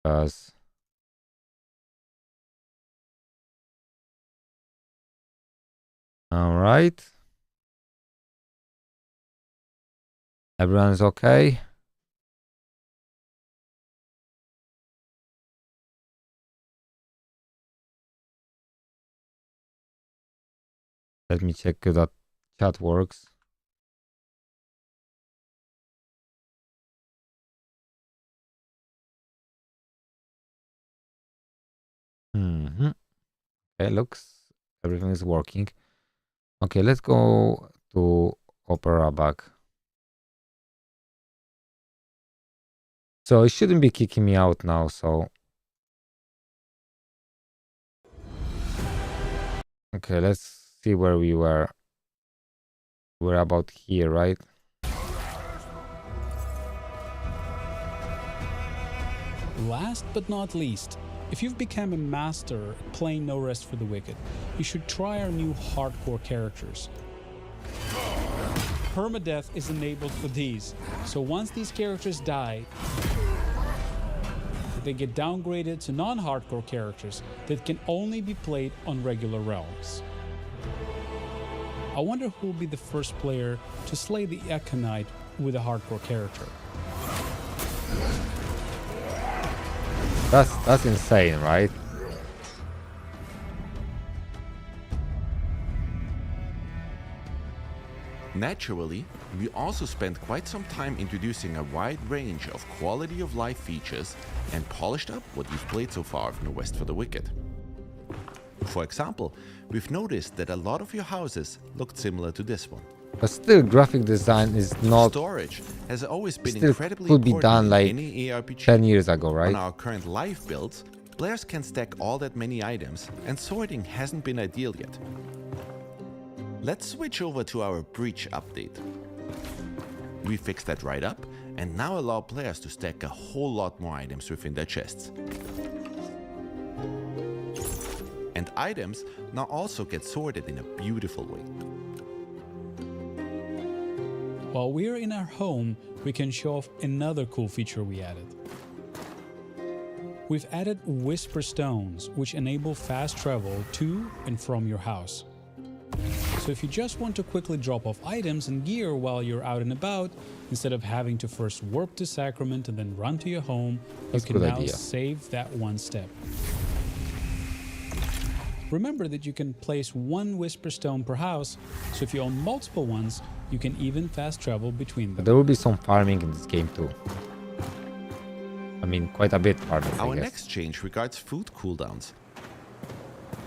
Because all right. Everyone's okay. Let me check if that chat works. Okay, looks everything is working. Okay, let's go to Opera back. So it shouldn't be kicking me out now, so. Okay, let's see where we were. We're about here, right? Last but not least, if you've become a master at playing No Rest for the Wicked, you should try our new hardcore characters. Permadeath is enabled for these, so once these characters die, they get downgraded to non-hardcore characters that can only be played on regular realms. I wonder who will be the first player to slay the Echo with a hardcore character. That's insane, right? Naturally, we also spent quite some time introducing a wide range of quality of life features and polished up what you've played so far of No Rest for the Wicked. For example, we've noticed that a lot of your houses looked similar to this one. But still, graphic design is not. Storage has always been still incredibly could be important done in like any ARPG. 10 years ago, right? On our current live builds, players can stack all that many items, and sorting hasn't been ideal yet. Let's switch over to our breach update. We fixed that right up, and now allow players to stack a whole lot more items within their chests. And items now also get sorted in a beautiful way. While we're in our home, we can show off another cool feature we added. We've added Whisper Stones, which enable fast travel to and from your house. So if you just want to quickly drop off items and gear while you're out and about, instead of having to first warp to Sacrament and then run to your home, That's you can a good now idea. save that one step. Remember that you can place one Whisper Stone per house, so if you own multiple ones, you can even fast travel between them. But there will be some farming in this game too. I mean, quite a bit farming, I Our guess. next change regards food cooldowns.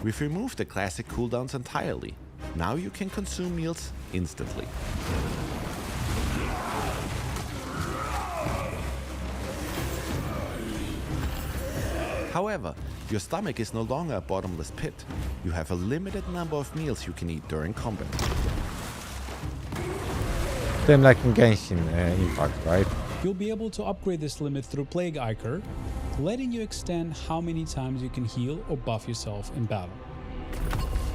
We've removed the classic cooldowns entirely. Now you can consume meals instantly. However, your stomach is no longer a bottomless pit. You have a limited number of meals you can eat during combat. Same like in Genshin Impact, right? You'll be able to upgrade this limit through Plague Ichor, letting you extend how many times you can heal or buff yourself in battle.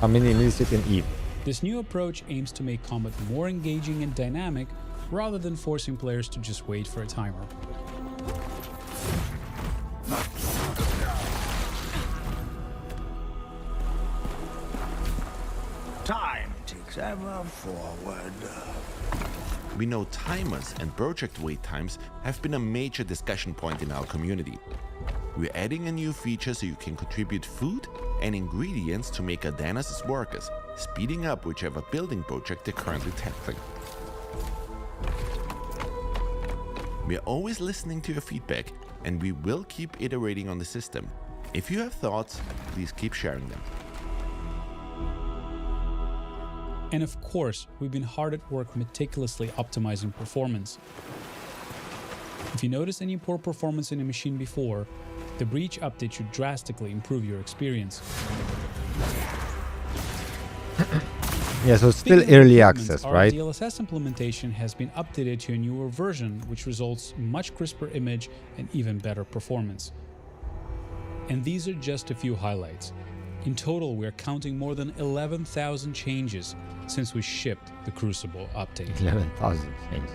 How many meals you can eat? This new approach aims to make combat more engaging and dynamic, rather than forcing players to just wait for a timer. Time ticks ever forward. We know timers and project wait times have been a major discussion point in our community. We're adding a new feature so you can contribute food and ingredients to make Adanas' workers, speeding up whichever building project they're currently tackling. We're always listening to your feedback, and we will keep iterating on the system. If you have thoughts, please keep sharing them. And of course, we've been hard at work meticulously optimizing performance. If you notice any poor performance in a machine before, the Breach update should drastically improve your experience. Yeah, so it's still Speaking of early improvements, access, our right? DLSS implementation has been updated to a newer version, which results in much crisper image and even better performance. And these are just a few highlights. In total, we're counting more than 11,000 changes since we shipped the Crucible update. 11,000 changes.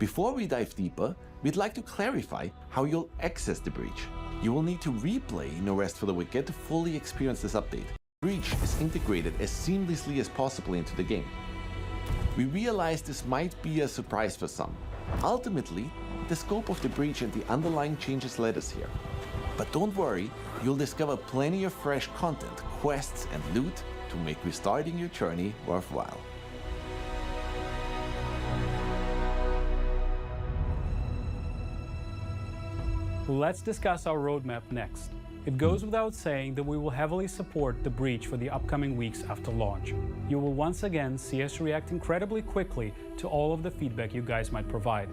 Before we dive deeper, we'd like to clarify how you'll access the breach. You will need to replay No Rest for the Wicked to fully experience this update. Breach is integrated as seamlessly as possible into the game. We realize this might be a surprise for some. Ultimately, the scope of the breach and the underlying changes led us here. But don't worry, you'll discover plenty of fresh content, quests and loot to make restarting your journey worthwhile. Let's discuss our roadmap next. It goes without saying that we will heavily support the breach for the upcoming weeks after launch. You will once again see us react incredibly quickly to all of the feedback you guys might provide.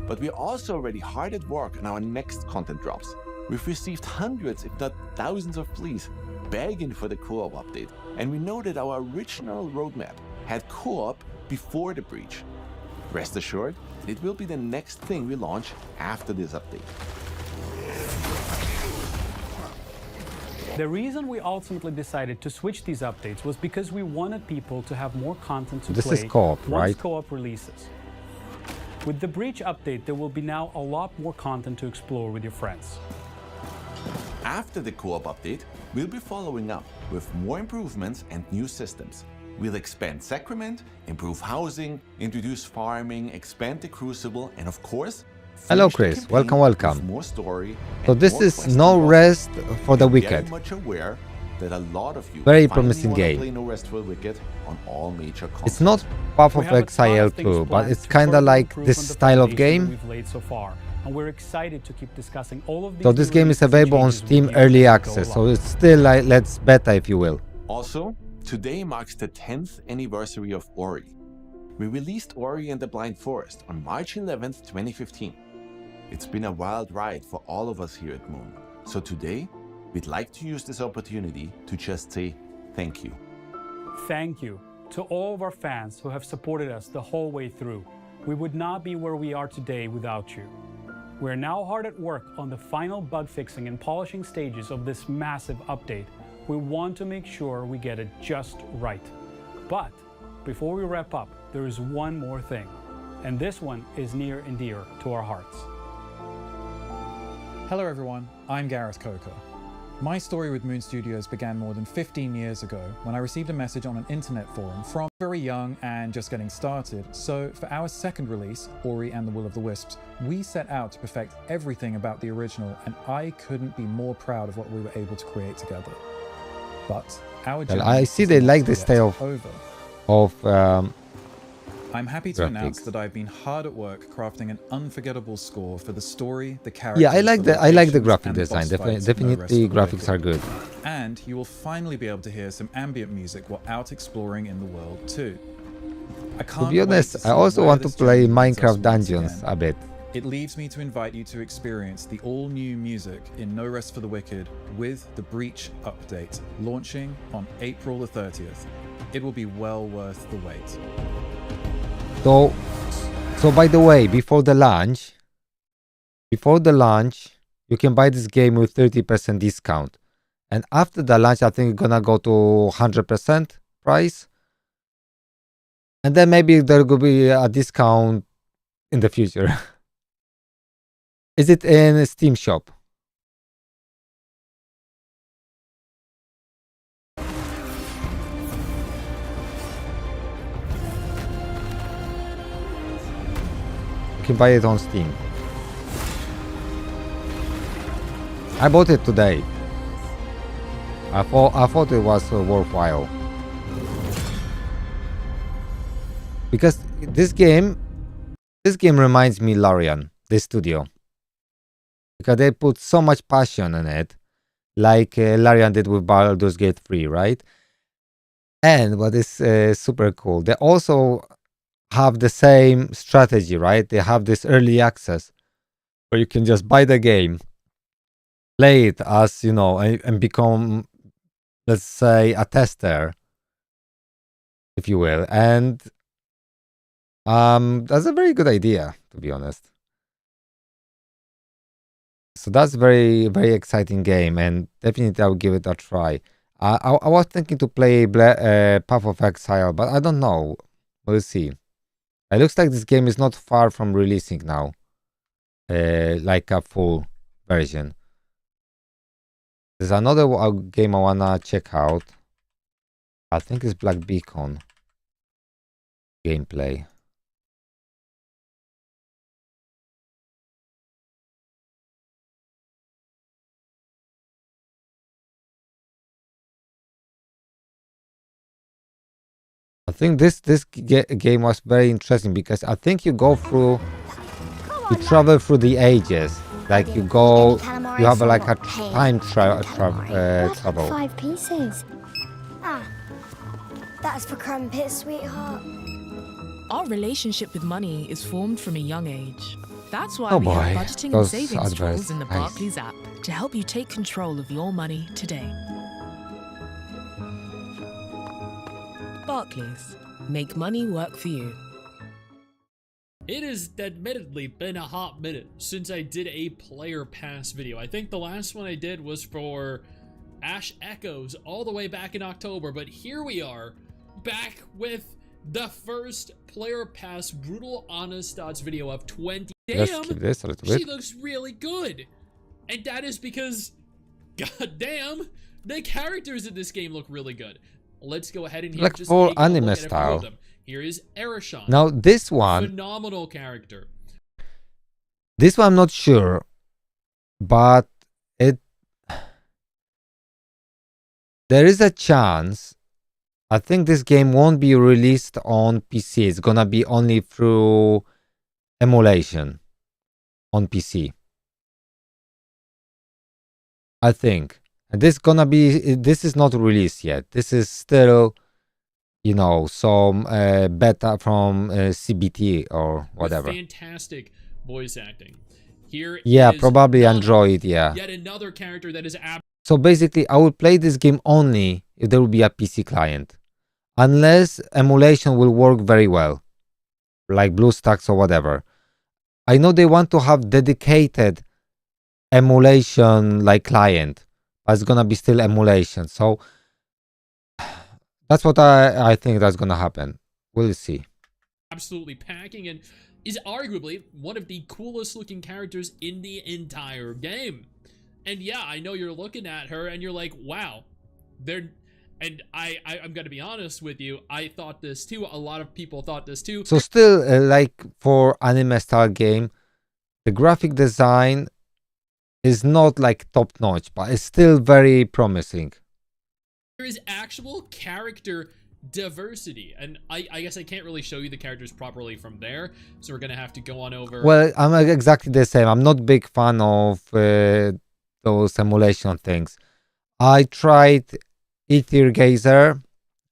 But we're also already hard at work on our next content drops. We've received hundreds, if not thousands of pleas begging for the co-op update, and we know that our original roadmap had co-op before the breach. Rest assured, it will be the next thing we launch after this update. The reason we ultimately decided to switch these updates was because we wanted people to have more content to This play is co-op, once right? co-op releases. With the breach update, there will be now a lot more content to explore with your friends. After the co-op update, we'll be following up with more improvements and new systems. We'll expand Sacrament, improve housing, introduce farming, expand the Crucible, and of course, Hello, finish the Chris. campaign Welcome, with welcome. more story So and this more is quests No involved. Rest for the I'm Wicked. very much aware that a lot of you Very finally promising wanna game. play No Rest for the Wicked on all major consoles. It's not Path We of have a ton Exile of things 2, but planned it's to kind of further like improve this on the style of foundation game. we've laid so far, and we're excited to keep discussing all of these. So this new game is releases and available on changes with Steam you Early as we go Access, so along. it's still like let's beta, if you will. Also, today marks the 10th anniversary of Ori. We released Ori and the Blind Forest on March 11th, 2015. It's been a wild ride for all of us here at Moon. So today, we'd like to use this opportunity to just say thank you. Thank you to all of our fans who have supported us the whole way through. We would not be where we are today without you. We're now hard at work on the final bug fixing and polishing stages of this massive update. We want to make sure we get it just right. But before we wrap up, there is one more thing, and this one is near and dear to our hearts. Hello everyone, I'm Gareth Coker. My story with Moon Studios began more than 15 years ago when I received a message on an internet forum from very young and just getting started. So for our second release, Ori and the Will of the Wisps, we set out to perfect everything about the original, and I couldn't be more proud of what we were able to create together. But our journey I see is they not like this yet style over. of I'm happy to announce graphics. that I've been hard at work crafting an unforgettable score for the story, the characters, yeah, I like the locations, graphic and the design. boss fights of No Rest Definitely for the graphics Wicked. are good. And you will finally be able to hear some ambient music while out exploring in the world too. I can't To be wait honest, to I see also where want to this play journey leads us Minecraft once Dungeons again. a bit. It leaves me to invite you to experience the all-new music in No Rest for the Wicked with the Breach update, launching on April the 30th. It will be well worth the wait. So by the way, before the launch, you can buy this game with 30% discount. And after the launch, I think it's gonna go to 100% price. And then maybe there will be a discount in the future. Is it in a Steam shop? You can buy it on Steam. I bought it today. I thought it was worthwhile. Because this game reminds me Larian, this studio. Because they put so much passion in it, like Larian did with Baldur's Gate 3, right? And what is super cool, they also have the same strategy, right? They have this early access where you can just buy the game, play it as, you know, and become, let's say, a tester, if you will. And that's a very good idea, to be honest. So that's very, very exciting game, and definitely I'll give it a try. I was thinking to play Path of Exile, but I don't know. We'll see. It looks like this game is not far from releasing now, like a full version. There's another game I wanna check out. I think it's Black Beacon gameplay. I think this game was very interesting because I think you travel through the ages. Like you have like a time travel. 5 pieces. Ah, that's for crumpets, sweetheart. Our relationship with money is formed from a young age. That's why Oh we boy, have budgeting and those savings adverts, tools in the nice. Barclays app to help you take control of your money today. Barclays. Make money work for you. It has admittedly been a hot minute since I did a player pass video. I think the last one I did was for Ash Echoes all the way back in October, but here we are back with the first player pass brutal honest thoughts video of 20. Let's Damn, skip this a little bit. she looks really good. And that is because, goddamn, the characters in this game look really good. Let's go ahead and here Like just full take a look anime at a few of style. them. Here is Erishon. Now this one Phenomenal character. I'm not sure, but there is a chance. I think this game won't be released on PC. It's gonna be only through emulation on PC. I think. And this is not released yet. This is still, some beta from CBT or whatever. With fantastic voice acting. Here Yeah, is probably none- Android, yeah. Yet another character that is So basically, I will play this game only if there will be a PC client. Unless emulation will work very well. Like BlueStacks or whatever. I know they want to have dedicated emulation like client. But it's gonna be still emulation. So that's what I think that's gonna happen. We'll see. absolutely packing and is arguably one of the coolest looking characters in the entire game. And yeah, I know you're looking at her and you're like, wow, and I'm gonna be honest with you, I thought this too. A lot of people thought this too. So still, like for anime style game, the graphic design is not like top notch, but it's still very promising. There is actual character diversity, and I guess I can't really show you the characters properly from there, so we're gonna have to go on over. Well, I'm exactly the same. I'm not big fan of those emulation things. I tried Ether Gazer,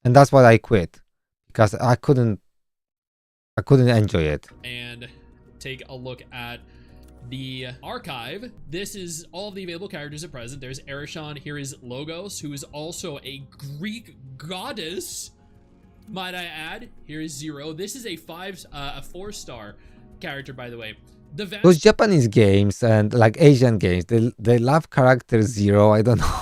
and that's why I quit because I couldn't enjoy it. And take a look at the archive. This is all of the available characters at present. There's Erishon. Here is Logos, who is also a Greek goddess, might I add. Here is Zero. This is a 4-star character, by the way. Those Japanese games and like Asian games, they love character Zero. I don't know.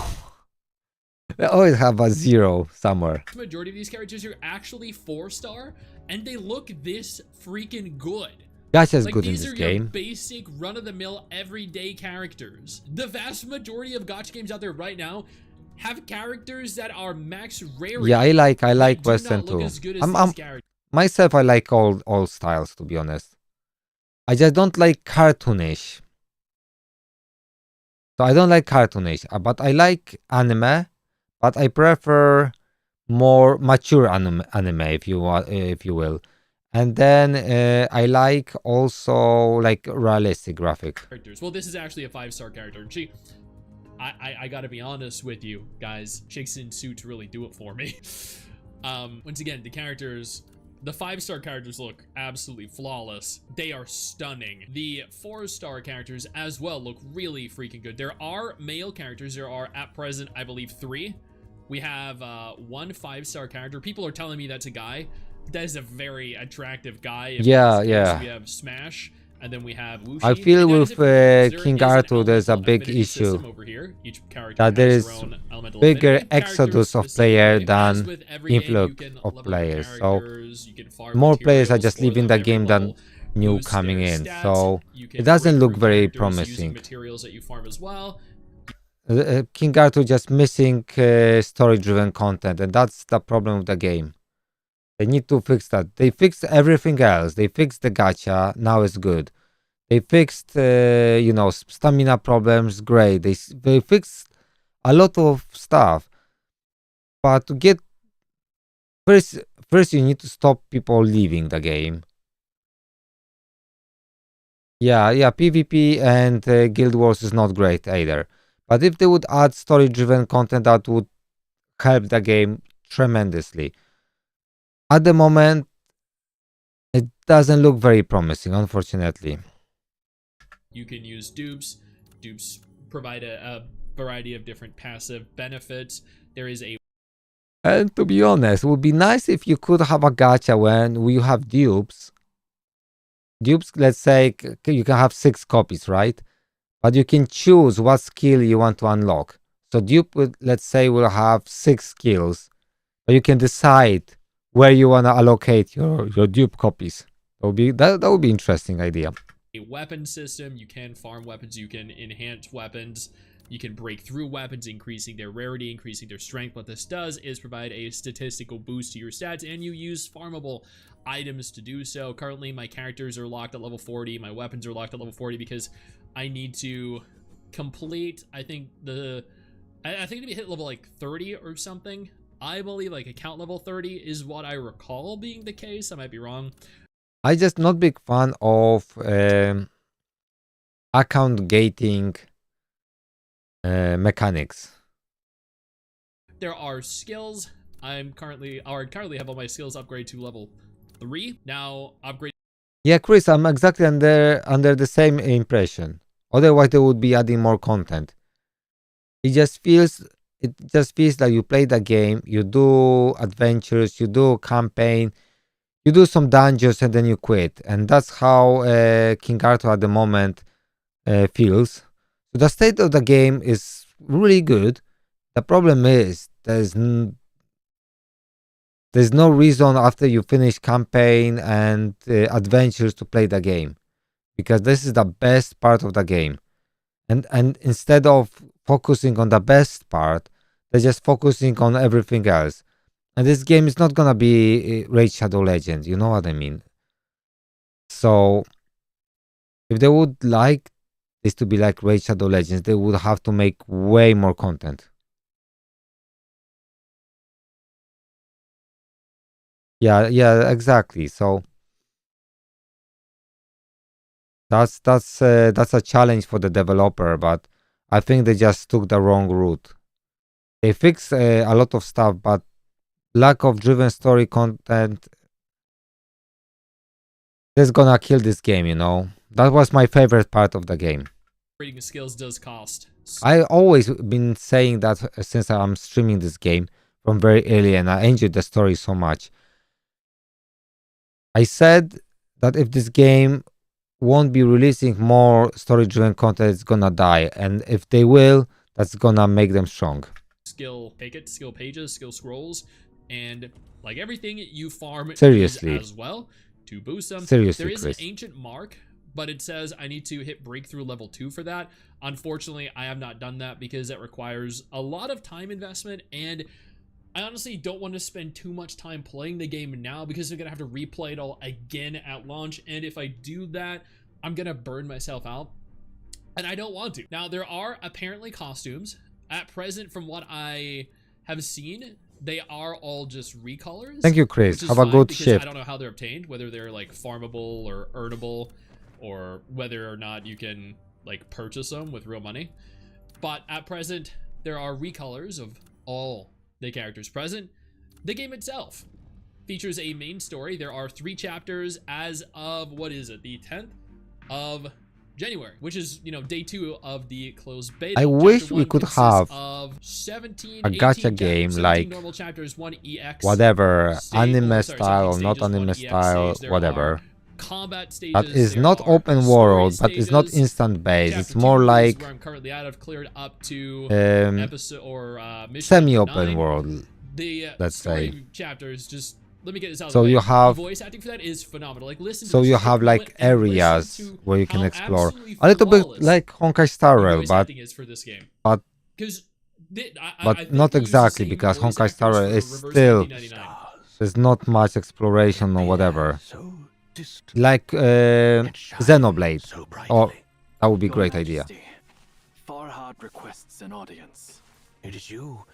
They always have a zero somewhere. The majority of these characters are actually 4-star, and they look this freaking good. Gacha's Like, good in these this are your game. basic run-of-the-mill everyday characters. The vast majority of gacha games out there right now have characters that are max rarity. Yeah, I like that do Western not look too. as good as these characters. Myself, I like all styles, to be honest. I just don't like cartoonish. So I don't like cartoonish, but I like anime, but I prefer more mature anime if you will. And then I like also like realistic graphic. Well, this is actually a 5-star character, and I gotta be honest with you guys, chicks in suits really do it for me. Once again, the 5-star characters look absolutely flawless. They are stunning. The 4-star characters as well look really freaking good. There are male characters. There are at present, I believe, 3. We have 1 5-star character. People are telling me that's a guy. That is a very attractive guy. Yeah. We have Smash And then we have Wuxi. I feel And that with is it for games. There King is an Arthur, there's a elemental big affinity issue system over here. Each character that there has is their own elemental bigger affinity. exodus of Character-specific player game. As than with every game, you influx can of level your players. So characters, you can farm more players are materials just for leaving them the every game than level, new boost coming their in. stats. So You can it doesn't break look through very characters promising. using materials that you farm as well. King Arthur just missing story-driven content, and that's the problem with the game. They need to fix that. They fixed everything else. They fixed the gacha. Now it's good. They fixed, stamina problems. Great. They fixed a lot of stuff. But to get first you need to stop people leaving the game. Yeah. PvP and Guild Wars is not great either. But if they would add story-driven content, that would help the game tremendously. At the moment, it doesn't look very promising, unfortunately. You can use dupes. Dupes provide a variety of different passive benefits. There is a... And to be honest, it would be nice if you could have a gacha when you have dupes. Dupes, let's say, you can have 6 copies, right? But you can choose what skill you want to unlock. So dupe, let's say, will have 6 skills. But you can decide where you want to allocate your dupe copies. That would be interesting idea. A weapon system. You can farm weapons. You can enhance weapons. You can break through weapons, increasing their rarity, increasing their strength. What this does is provide a statistical boost to your stats, and you use farmable items to do so. Currently, my characters are locked at level 40. My weapons are locked at level 40 because I need to complete, I think to be hit level like 30 or something. I believe like account level 30 is what I recall being the case. I might be wrong. I just not big fan of account gating mechanics. There are skills. I currently have all my skills upgrade to level 3. Now upgrade. Yeah, Chris, I'm exactly under the same impression. Otherwise, they would be adding more content. It just feels like you play the game, you do adventures, you do campaign, you do some dungeons, and then you quit. And that's how King Arthur at the moment feels. So the state of the game is really good. The problem is there's no reason after you finish campaign and adventures to play the game, because this is the best part of the game. And instead of focusing on the best part, they're just focusing on everything else. And this game is not gonna be Raid Shadow Legends, you know what I mean? So if they would like this to be like Raid Shadow Legends, they would have to make way more content. Yeah, exactly. So that's a challenge for the developer, but I think they just took the wrong route. They fixed a lot of stuff, but lack of driven story content is gonna kill this game, you know? That was my favorite part of the game. Upgrading skills does cost. I always been saying that since I'm streaming this game from very early, and I enjoyed the story so much. I said that if this game won't be releasing more story-driven content, it's gonna die, and if they will, that's gonna make them strong. Skill pages, skill scrolls, and like everything you farm Seriously. as well to boost them. Seriously, there is Chris. an ancient mark, but it says I need to hit breakthrough level 2 for that. Unfortunately, I have not done that because it requires a lot of time investment, and I honestly don't want to spend too much time playing the game now because I'm gonna have to replay it all again at launch, and if I do that, I'm gonna burn myself out, and I don't want to. Now, there are apparently costumes. At present, from what I have seen, they are all just recolors. Thank you, Chris. Have a good shift. I don't know how they're obtained, whether they're like farmable or earnable, or whether or not you can like purchase them with real money. But at present, there are recolors of all the characters present. The game itself features a main story. There are 3 chapters as of, what is it, the 10th of January, which is, you know, day 2 of the closed beta. I wish we could have a 17, gacha game like normal chapters, 1 EX, whatever, stable, anime sorry, style or 17 not stages, 1 anime EX style, stage. There whatever. are combat stages. That is there not are open story world, but it's not stages. instant based. It's Chapter more 2 is like where I'm currently at. I've cleared up to um, episode or mission semi-open 9. world. The let's story say. chapters, just let me get this out of So the way. you have- the voice acting for that is phenomenal. Like, listen to So this, you just have take a like moment and listen areas to where you can how explore. absolutely A little bit flawless like Honkai Star the Rail, voice but acting is for this game. but- because not exactly, because Honkai Star Rail is still there's not much exploration or whatever. So distant, Like yet shining Xenoblade. so brightly. Oh, that would be Your great idea. Majesty, Farhad requests an audience. It is you,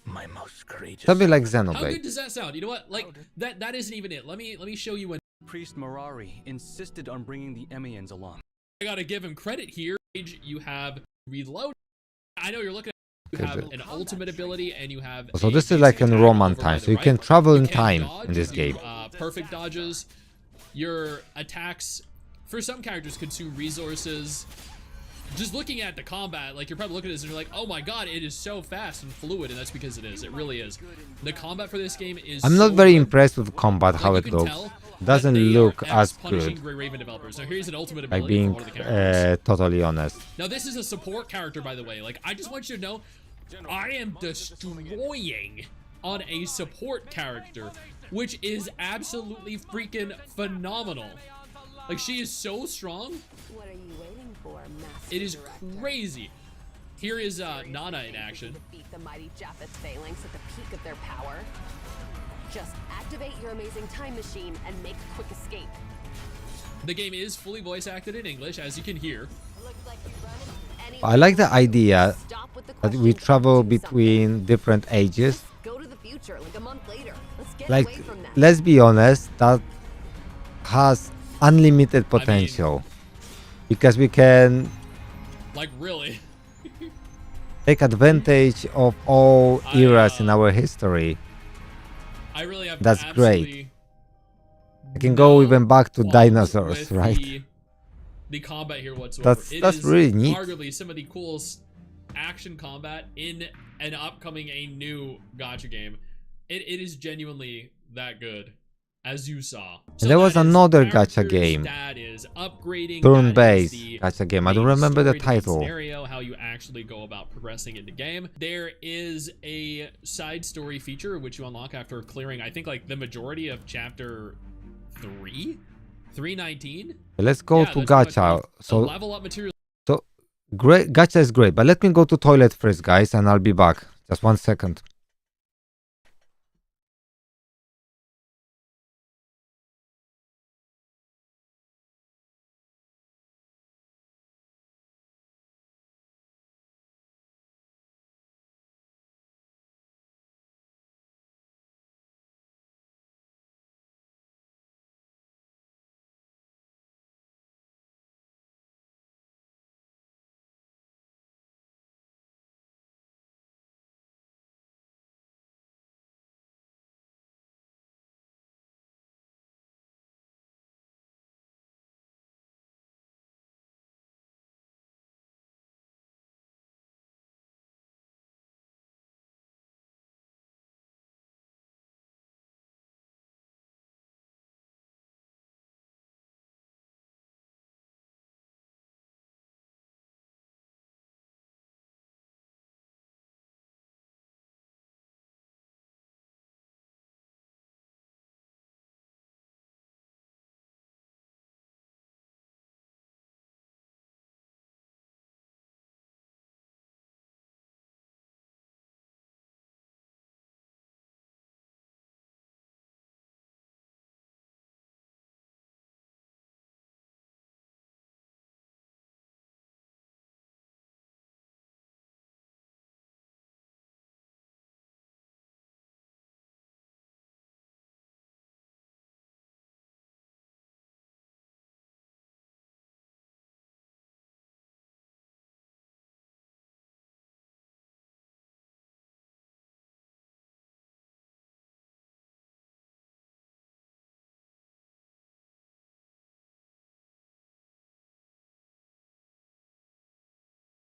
my most courageous. Something like How good Xenoblade. does that sound? You know what? Like that isn't even it. Let me show you when Priest Marari insisted on bringing the Emians along. I gotta give him credit here. You have reload. I know you're looking at you Okay, have an ultimate ability and you have So a this is basic like in attack Roman over by time, the so you right. can travel in You can time dodge, in this do, game. Perfect dodges. Your attacks for some characters consume resources. Just looking at the combat, like you're probably looking at this and you're like, oh my god, it is so fast and fluid, and that's because it is. It really is. The combat for this game is I'm so not very good. impressed with combat, how Like, it you can looks. tell Doesn't that they look are as punishing good, Grey Raven developers. Now here's an ultimate like ability being for one of the characters. totally honest. Now this is a support character, by the way. Like, I just want you to know, I am destroying on a support character, which is absolutely freaking phenomenal. Like, she is so strong. What are you waiting for, Master It is Director? crazy. Here is Nana in action. Defeat the mighty Japheth phalanx at the peak of their power. Just activate your amazing time machine and make a quick escape. The game is fully voice acted in English, as you can hear. Looks like you're running any I like the idea Stop with the that we questions, travel do something. between different ages. Go to the future, like a month later. Let's get Like, away from that. let's be honest, that has unlimited potential. Because we can Like, really. take advantage of all eras in our history. I really have That's great. absolutely I can go no even back to qualms dinosaurs, with right? The combat here whatsoever. That's It is really neat. arguably some of the coolest action combat in an upcoming, a new gacha game. It is genuinely that good, as you saw. So there was that is another gacha characters, game. That is upgrading. Turn-based that is the gacha game. I don't main remember the story, main title. Scenario, how you actually go about progressing in the game. There is a side story feature which you unlock after clearing, I think, like the majority of chapter 319. Let's go Yeah, to that's pretty much gacha. it. The So level up material. great, gacha is great, but let me go to toilet first, guys, and I'll be back. Just 1 second.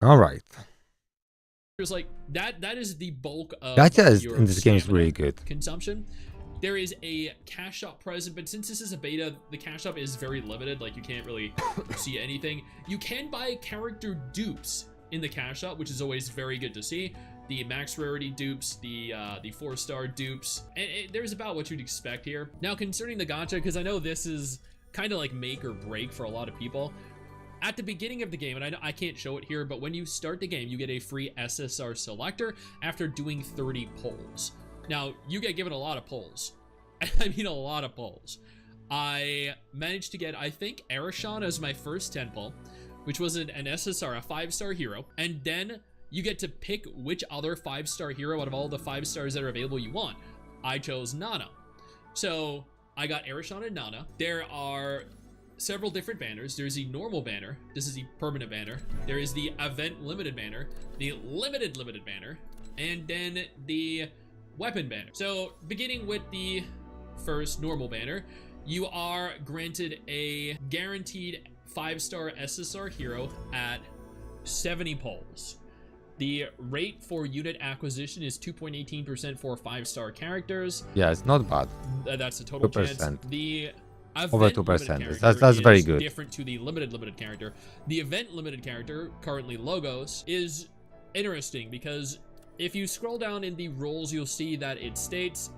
All right. Like that is the bulk of Gacha your in this game is stamina really good. consumption. There is a cash shop present, but since this is a beta, the cash shop is very limited. Like, you can't really see anything. You can buy character dupes in the cash shop, which is always very good to see. The max rarity dupes, the 4-star dupes, and there's about what you'd expect here. Now, concerning the gacha, because I know this is kind of like make or break for a lot of people. At the beginning of the game, and I can't show it here, but when you start the game, you get a free SSR selector after doing 30 polls. Now, you get given a lot of polls. I mean, a lot of polls. I managed to get, I think, Arashon as my first 10 poll, which was an SSR, a 5-star hero, and then you get to pick which other 5-star hero out of all the 5 stars that are available you want. I chose Nana. So I got Arashon and Nana. There are several different banners. There's the normal banner. This is the permanent banner. There is the event limited banner, the limited banner, and then the weapon banner. So beginning with the first normal banner, you are granted a guaranteed 5-star SSR hero at 70 polls. The rate for unit acquisition is 2.18% for 5-star characters. Yeah, it's not bad. That's the total 2%. chance. The Over event 2%. That's very good. Different to the limited character. The event limited character, currently Logos, is interesting because if you scroll down in the rules, you'll see that it states,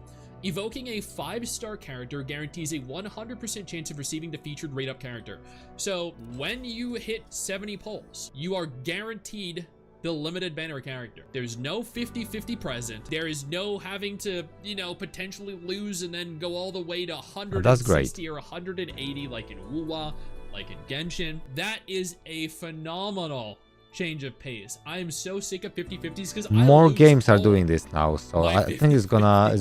evoking a 5-star character guarantees a 100% chance of receiving the featured rate-up character. So when you hit 70 polls, you are guaranteed the limited banner character. There's no 50-50 present. There is no having to, you know, potentially lose and then go all the way to 160 or 180 like in Wuwa, like in Genshin. That is a phenomenal change of pace. I am so sick of 50-50s because more games are doing this now, so I think it's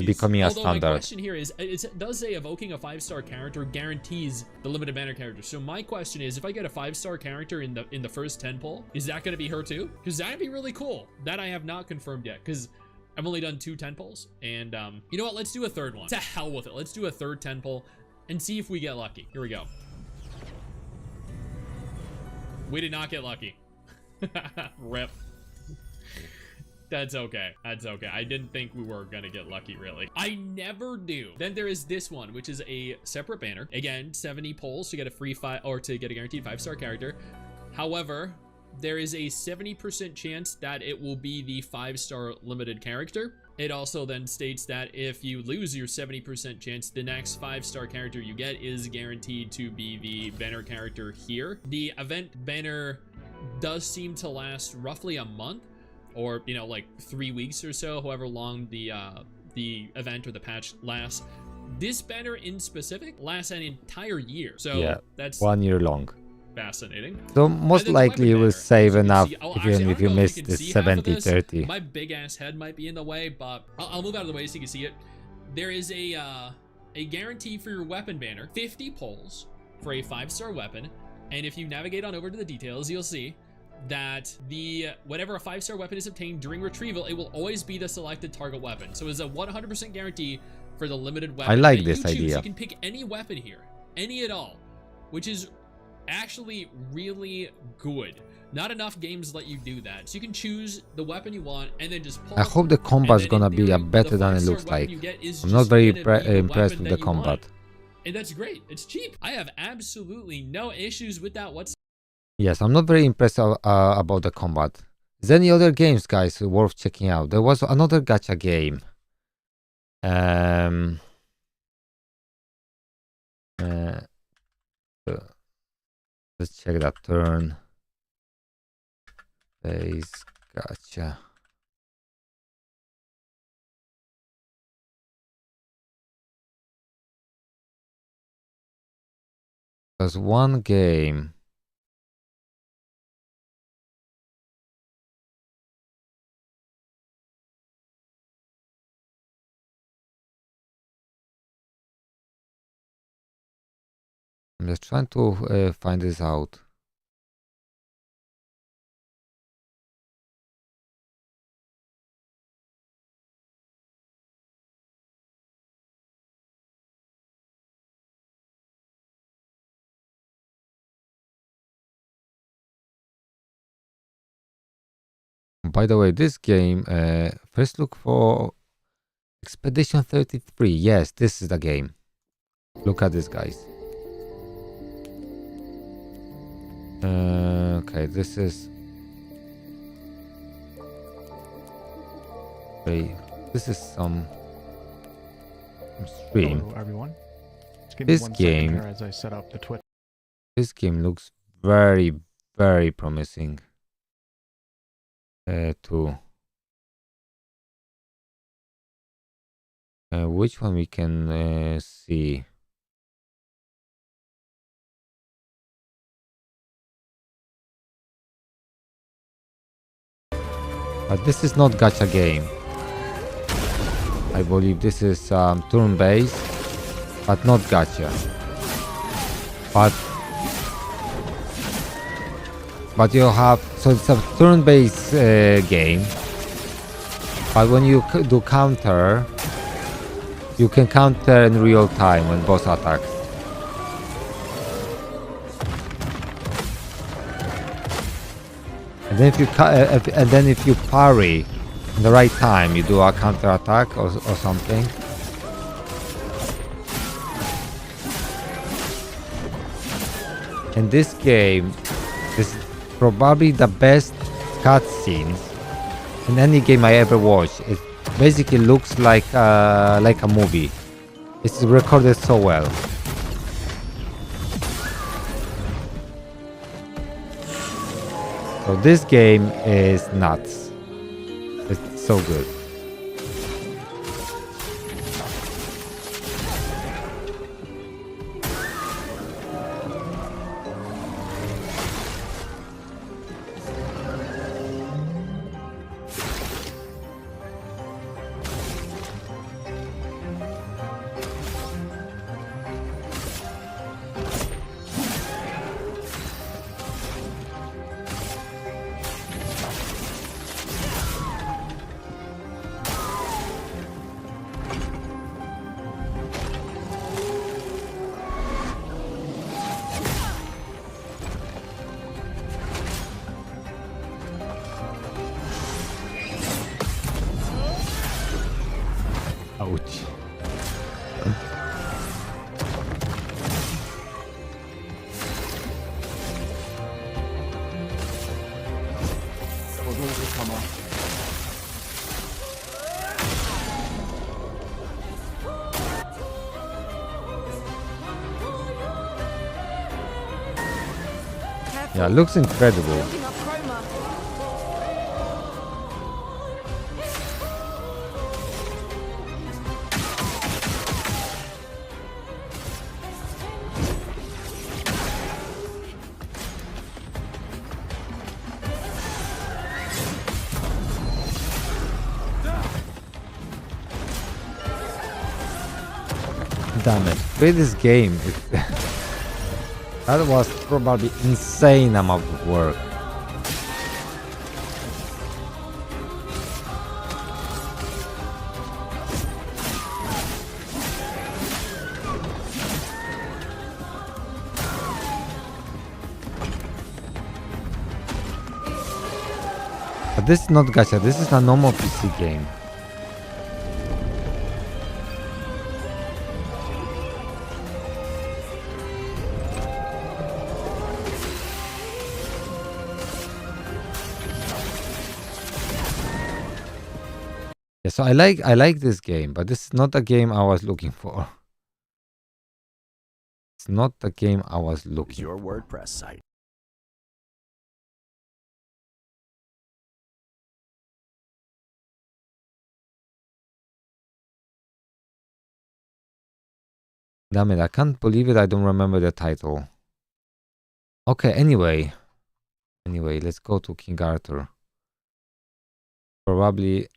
becoming a standard. My question here is, it does say evoking a 5-star character guarantees the limited banner character. So my question is, if I get a 5-star character in the first 10 poll, is that going to be her too? Because that'd be really cool. That I have not confirmed yet, because I've only done 2 10 polls, and you know what? Let's do a third one. To hell with it. Let's do a third 10 poll and see if we get lucky. Here we go. We did not get lucky. Rip. That's okay. That's okay. I didn't think we were gonna get lucky, really. I never do. Then there is this one, which is a separate banner. Again, 70 polls to get a free to get a guaranteed 5-star character. However, there is a 70% chance that it will be the 5-star limited character. It also then states that if you lose your 70% chance, the next 5-star character you get is guaranteed to be the banner character here. The event banner does seem to last roughly a month, or, you know, like 3 weeks or so, however long the event or the patch lasts. This banner in specific lasts an entire year, so yeah, that's 1 year long. Fascinating. So most likely you will save enough even if you miss this 70-30. My big ass head might be in the way, but I'll move out of the way so you can see it. There is a guarantee for your weapon banner, 50 polls for a 5-star weapon. And if you navigate on over to the details, you'll see that whenever a 5-star weapon is obtained during retrieval, it will always be the selected target weapon. So it's a 100% guarantee for the limited weapon. I like this idea. You can pick any weapon here, any at all, which is actually really good. Not enough games let you do that. So you can choose the weapon you want and then just pull. I hope the combat's gonna be better than it looks like. I'm not very impressed with the combat. And that's great. It's cheap. I have absolutely no issues with that whatsoever. Yes, I'm not very impressed about the combat. Is there any other games, guys, worth checking out? There was another gacha game. Let's check that turn. Base gacha. There's one game. I'm just trying to find this out. By the way, this game, first look for Expedition 33. Yes, this is the game. Look at this, guys. Okay, this is... This is some stream. Hello, everyone. Just give This me one second game- here as I set up the Twitch. This game looks very, very promising. Too. Which one we can see? But this is not gacha game. I believe this is turn-based, but not gacha. But you have, so it's a turn-based game. But when you do counter, you can counter in real time when boss attacks. And then if you parry in the right time, you do a counter attack or something. In this game, this is probably the best cutscenes in any game I ever watched. It basically looks like a movie. It's recorded so well. So this game is nuts. It's so good. Ouch. Yeah, looks incredible. Damn it. Play this game. That was probably insane amount of work. But this is not gacha, this is a normal PC game. Yeah, so I like this game, but this is not the game I was looking for. It's not the game I was looking Your for. WordPress site. Damn it, I can't believe it, I don't remember the title. Okay, anyway, let's go to King Arthur. Probably...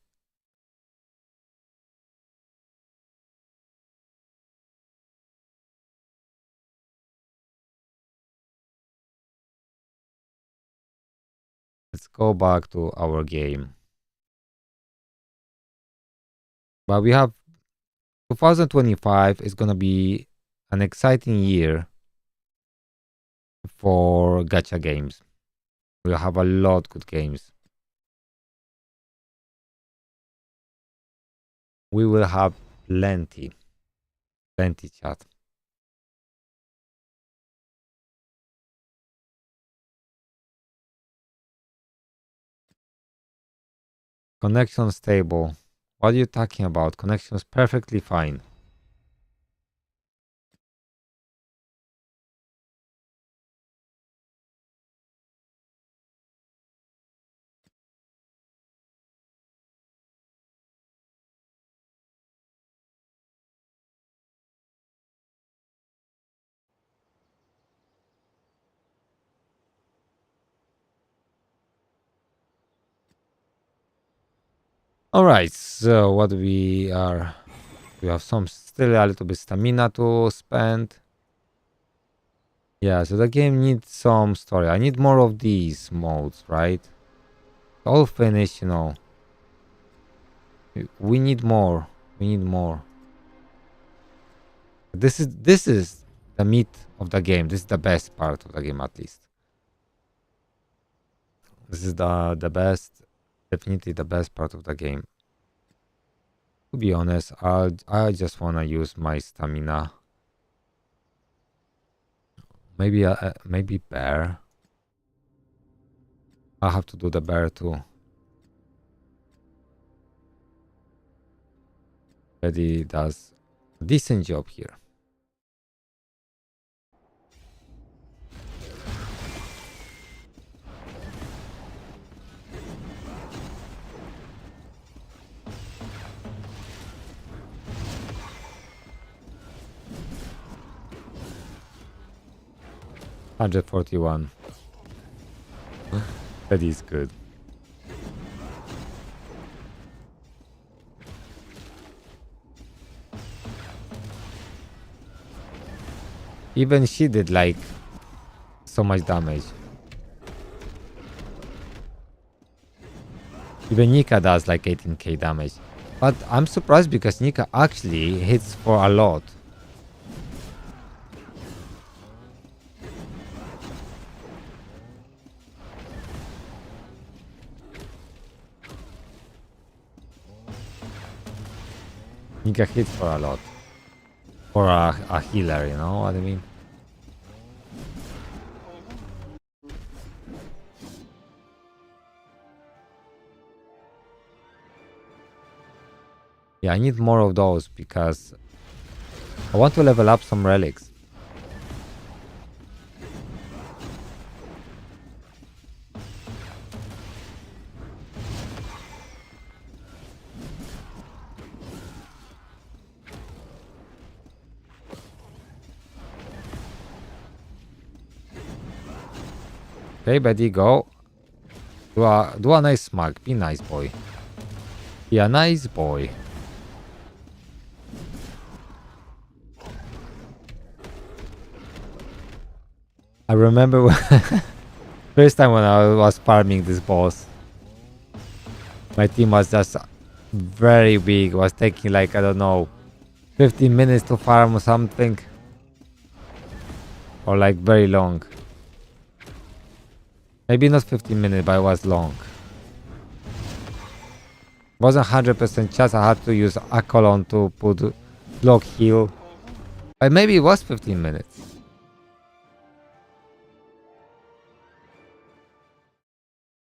Let's go back to our game. But we have 2025 is gonna be an exciting year for gacha games. We'll have a lot of good games. We will have plenty chat. Connection stable. What are you talking about? Connection is perfectly fine. All right, so what we have some still a little bit stamina to spend. Yeah, so the game needs some story. I need more of these modes, right? All finished, you know. We need more. We need more. This is the meat of the game. This is the best part of the game, at least. This is the best, definitely the best part of the game. To be honest, I just wanna use my stamina. Maybe bear. I have to do the bear too. Eddie does a decent job here. $141. That is good. Even she did like so much damage. Even Nika does like 18k damage. But I'm surprised because Nika actually hits for a lot. Nika hits for a lot. For a healer, you know what I mean? Yeah, I need more of those because I want to level up some relics. Okay, buddy, go. Do a nice smug. Be nice, boy. Be a nice boy. I remember first time when I was farming this boss. My team was just very big. It was taking like, I don't know, 15 minutes to farm or something. Or like very long. Maybe not 15 minutes, but it was long. Wasn't 100% chance. I had to use a colon to put block heal. But maybe it was 15 minutes.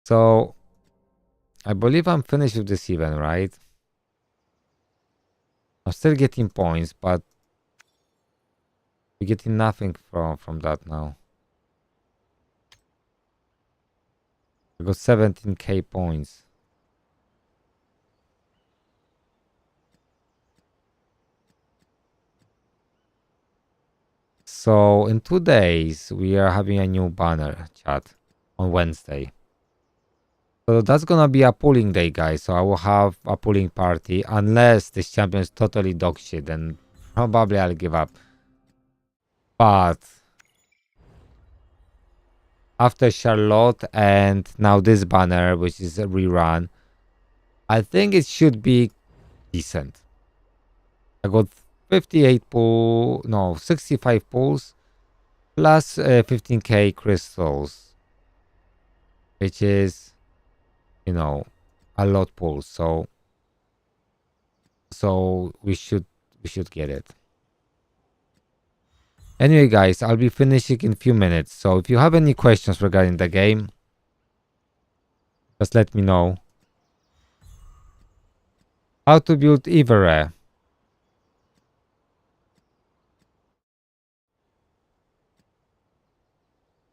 So I believe I'm finished with this event, right? I'm still getting points, but we're getting nothing from that now. I got 17k points. So in 2 days, we are having a new banner chat on Wednesday. So that's gonna be a pooling day, guys. So I will have a pooling party. Unless this champion is totally dog shit, then probably I'll give up. But after Charlotte and now this banner, which is a rerun, I think it should be decent. I got 65 pulls plus 15k crystals, which is, you know, a lot pulls. So So we should get it. Anyway, guys, I'll be finishing in a few minutes. So if you have any questions regarding the game, just let me know. How to build Ivere.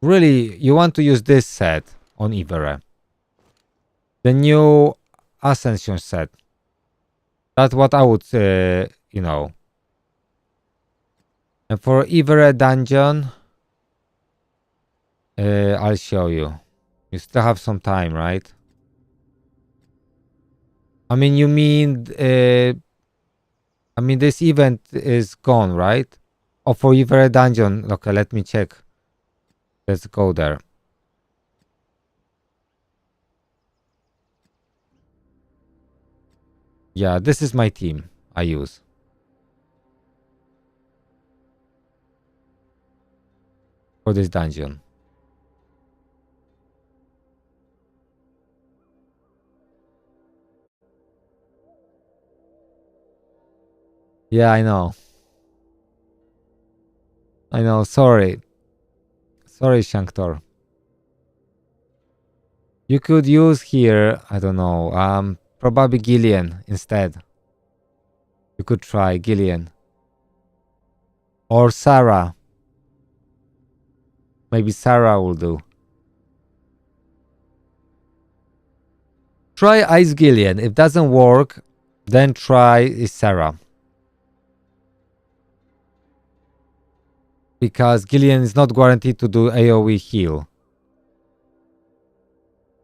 Really, you want to use this set on Ivere. The new Ascension set. That's what I would, you know. And for Ivere dungeon, I'll show you. You still have some time, right? I mean, you mean, I mean, this event is gone, right? Oh, for Ivere dungeon. Okay, let me check. Let's go there. Yeah, this is my team I use. For this dungeon. Yeah, I know. I know, sorry. Sorry, Shanktor. You could use here, I don't know, probably Gillian instead. You could try Gillian. Or Sarah. Maybe Sarah will do. Try Ice Gillian. If doesn't work, then try Sarah. Because Gillian is not guaranteed to do AoE heal.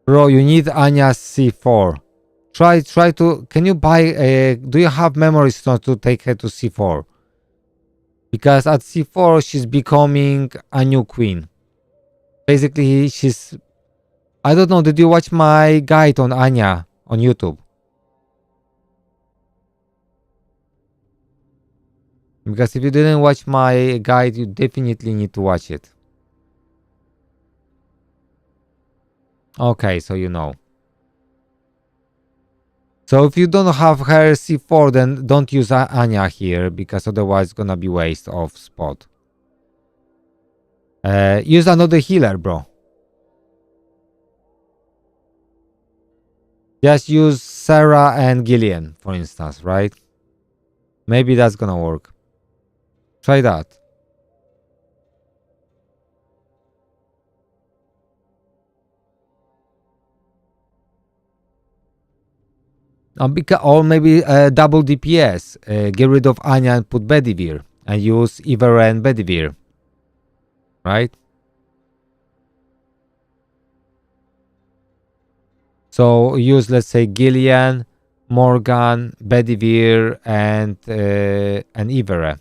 Bro, you need Anya's C4. Try to... Can you buy a... Do you have memory stone to take her to C4? Because at C4, she's becoming a new queen. Basically, she's... I don't know, did you watch my guide on Anya on YouTube? Because if you didn't watch my guide, you definitely need to watch it. Okay, so you know. So if you don't have her C4, then don't use Anya here, because otherwise it's gonna be waste of spot. Use another healer, bro. Just use Sarah and Gillian, for instance, right? Maybe that's gonna work. Try that. Or maybe double DPS. Get rid of Anya and put Bedivere. And use Ivere and Bedivere. Right? So use, let's say, Gillian, Morgan, Bedivere, and Ivere.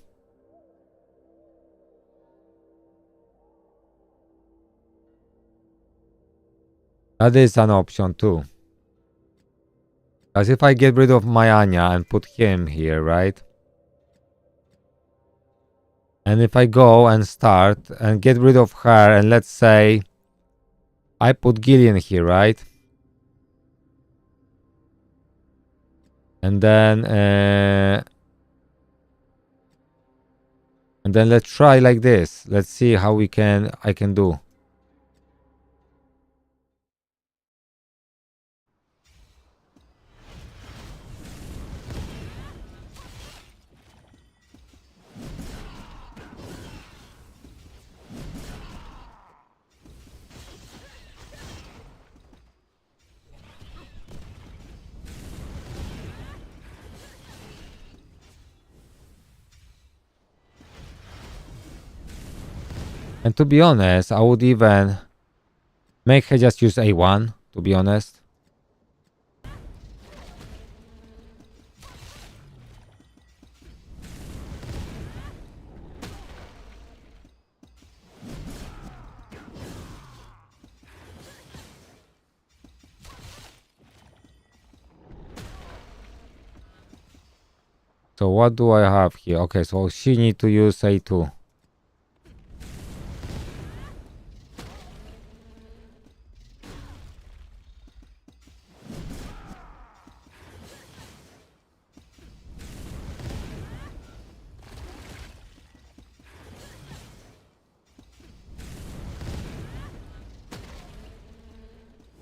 That is an option too. As if I get rid of my Anya and put him here, right? And if I go and start and get rid of her, and let's say I put Gillian here, right? And then let's try like this. Let's see how I can do. And to be honest, I would even make her just use A1, to be honest. So what do I have here? Okay, so she need to use A2.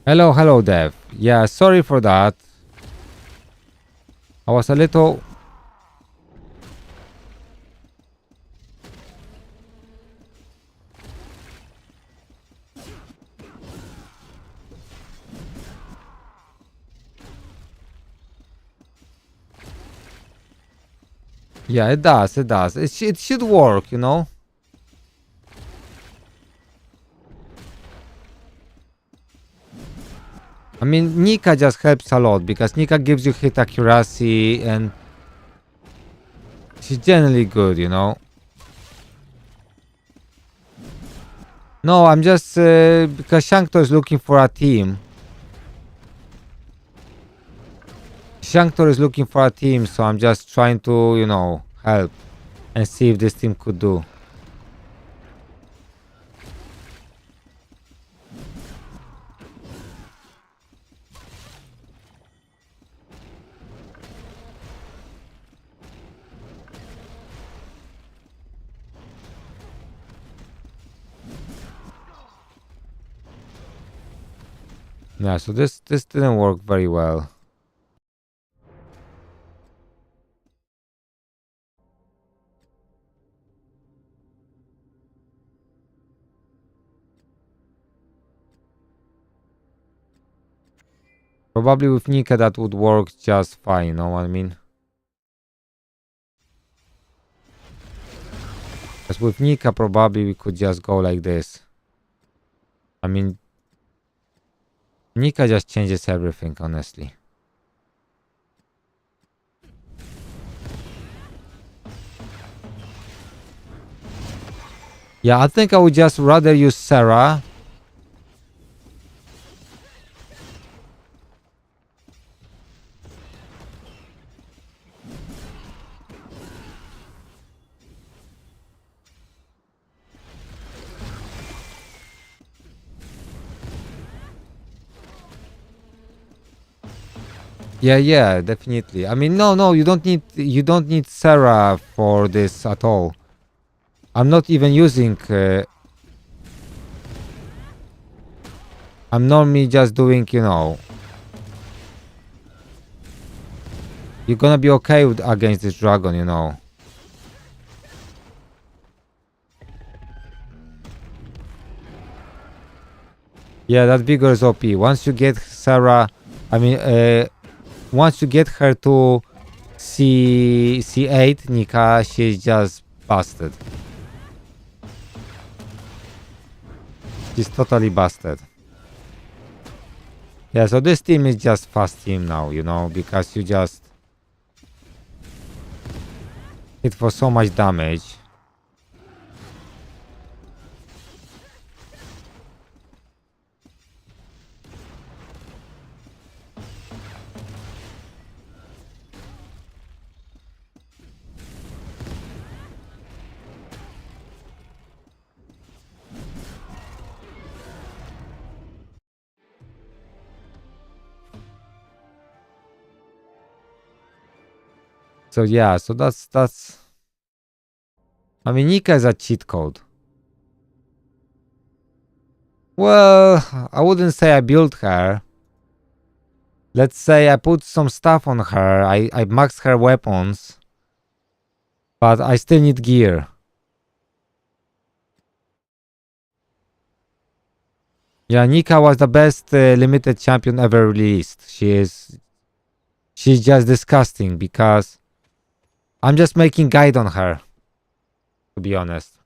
Hello, hello, Dev. Yeah, sorry for that. I was a little... Yeah, it does, it does. It should work, you know? I mean, Nika just helps a lot because Nika gives you hit accuracy and she's generally good, you know? No, I'm just... because Shankto is looking for a team. Shanktor is looking for a team, so I'm just trying to, you know, help and see if this team could do. Yeah, so this didn't work very well. Probably with Nika that would work just fine, you know what I mean? Because with Nika probably we could just go like this. I mean, Nika just changes everything, honestly. Yeah, I think I would just rather use Sarah. Yeah, definitely. I mean, no, you don't need Sarah for this at all. I'm not even using. I'm normally just doing, you know. You're gonna be okay with, against this dragon, you know. Yeah, that vigor is OP. Once you get Sarah, I mean, once you get her to C8, Nika, she's just busted. She's totally busted. Yeah, so this team is just fast team now, you know, because you just hit for so much damage. So yeah, so that's I mean, Nika is a cheat code. Well, I wouldn't say I built her. Let's say I put some stuff on her. I maxed her weapons. But I still need gear. Yeah, Nika was the best limited champion ever released. She's just disgusting because I'm just making guide on her, to be honest.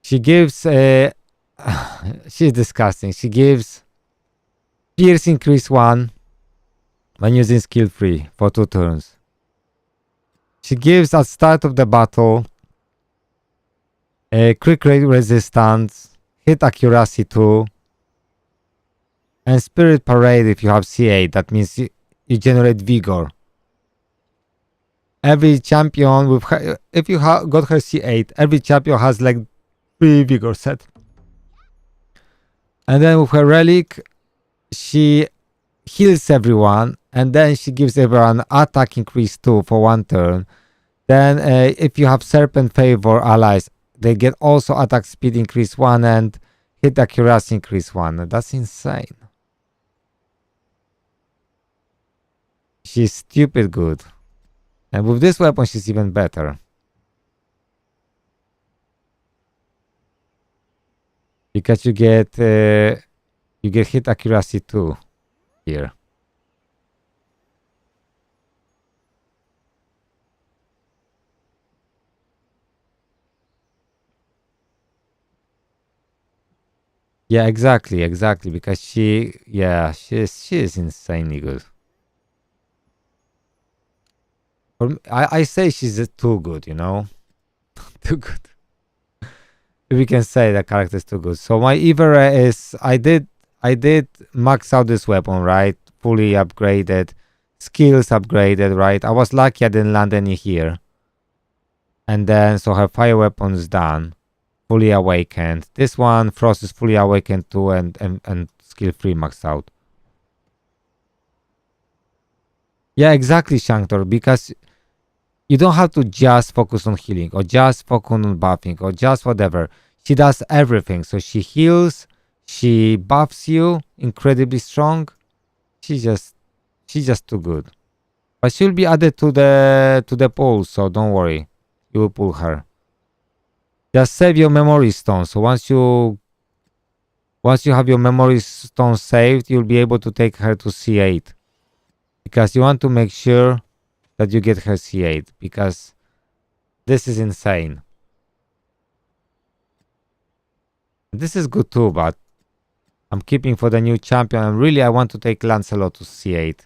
She gives she's disgusting. She gives pierce increase 1 when using skill 3 for 2 turns. She gives at start of the battle a quick rate resistance, hit accuracy 2, and spirit parade if you have C8. That means you generate vigor. Every champion with her, if you got her C8, every champion has like 3 vigor set. And then with her relic, she heals everyone, and then she gives everyone attack increase 2 for 1 turn. Then if you have serpent favor allies, they get also attack speed increase 1 and hit accuracy increase 1. That's insane. She's stupid good. And with this weapon, she's even better. Because you get hit accuracy 2 here. Yeah, exactly, because she is insanely good. I say she's too good, you know? Too good. If we can say the character is too good. So my Ivera is I did max out this weapon, right? Fully upgraded, skills upgraded, right? I was lucky I didn't land any here. And then so her fire weapon is done. Fully awakened. This one, Frost is fully awakened too, and skill 3 maxed out. Yeah, exactly, Shanktor, because you don't have to just focus on healing or just focus on buffing or just whatever. She does everything. So she heals, she buffs you, incredibly strong. She's just too good. But she'll be added to the pool, so don't worry. You will pull her. Just save your memory stone. So once you have your memory stone saved, you'll be able to take her to C8. Because you want to make sure that you get her C8. Because this is insane. This is good too, but I'm keeping for the new champion. And really, I want to take Lancelot to C8.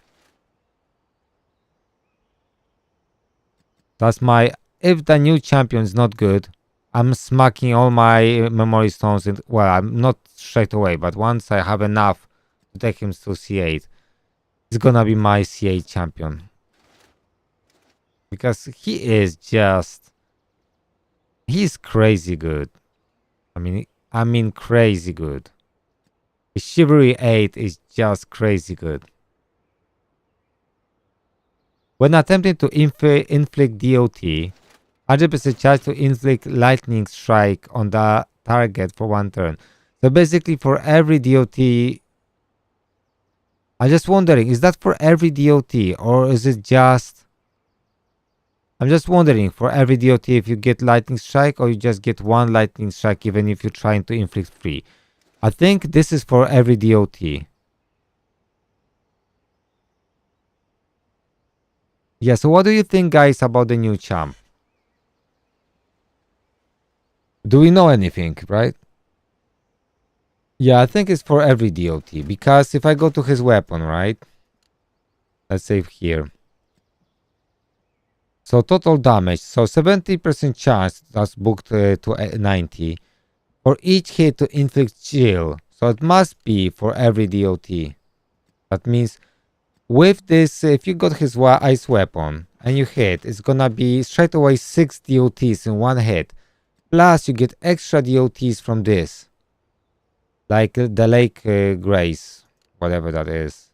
That's my... If the new champion is not good, I'm smacking all my memory stones. Well, I'm not straight away, but once I have enough to take him to C8, it's gonna be my C8 champion. Because he is just... He's crazy good. I mean crazy good. The Chivalry 8 is just crazy good. When attempting to inflict DOT, 100% chance to inflict lightning strike on the target for 1 turn. So basically for every DOT... I'm just wondering, is that for every DOT or is it just... I'm just wondering, for every DOT if you get lightning strike or you just get 1 lightning strike even if you're trying to inflict 3. I think this is for every DOT. Yeah, so what do you think, guys, about the new champ? Do we know anything, right? Yeah, I think it's for every DOT. Because if I go to his weapon, right? Let's save here. So total damage. So 70% chance, that's booked to 90. For each hit to inflict chill. So it must be for every DOT. That means with this, if you got his ice weapon and you hit, it's gonna be straight away 6 DOTs in 1 hit. Plus you get extra DOTs from this. Like the Lake Grace, whatever that is.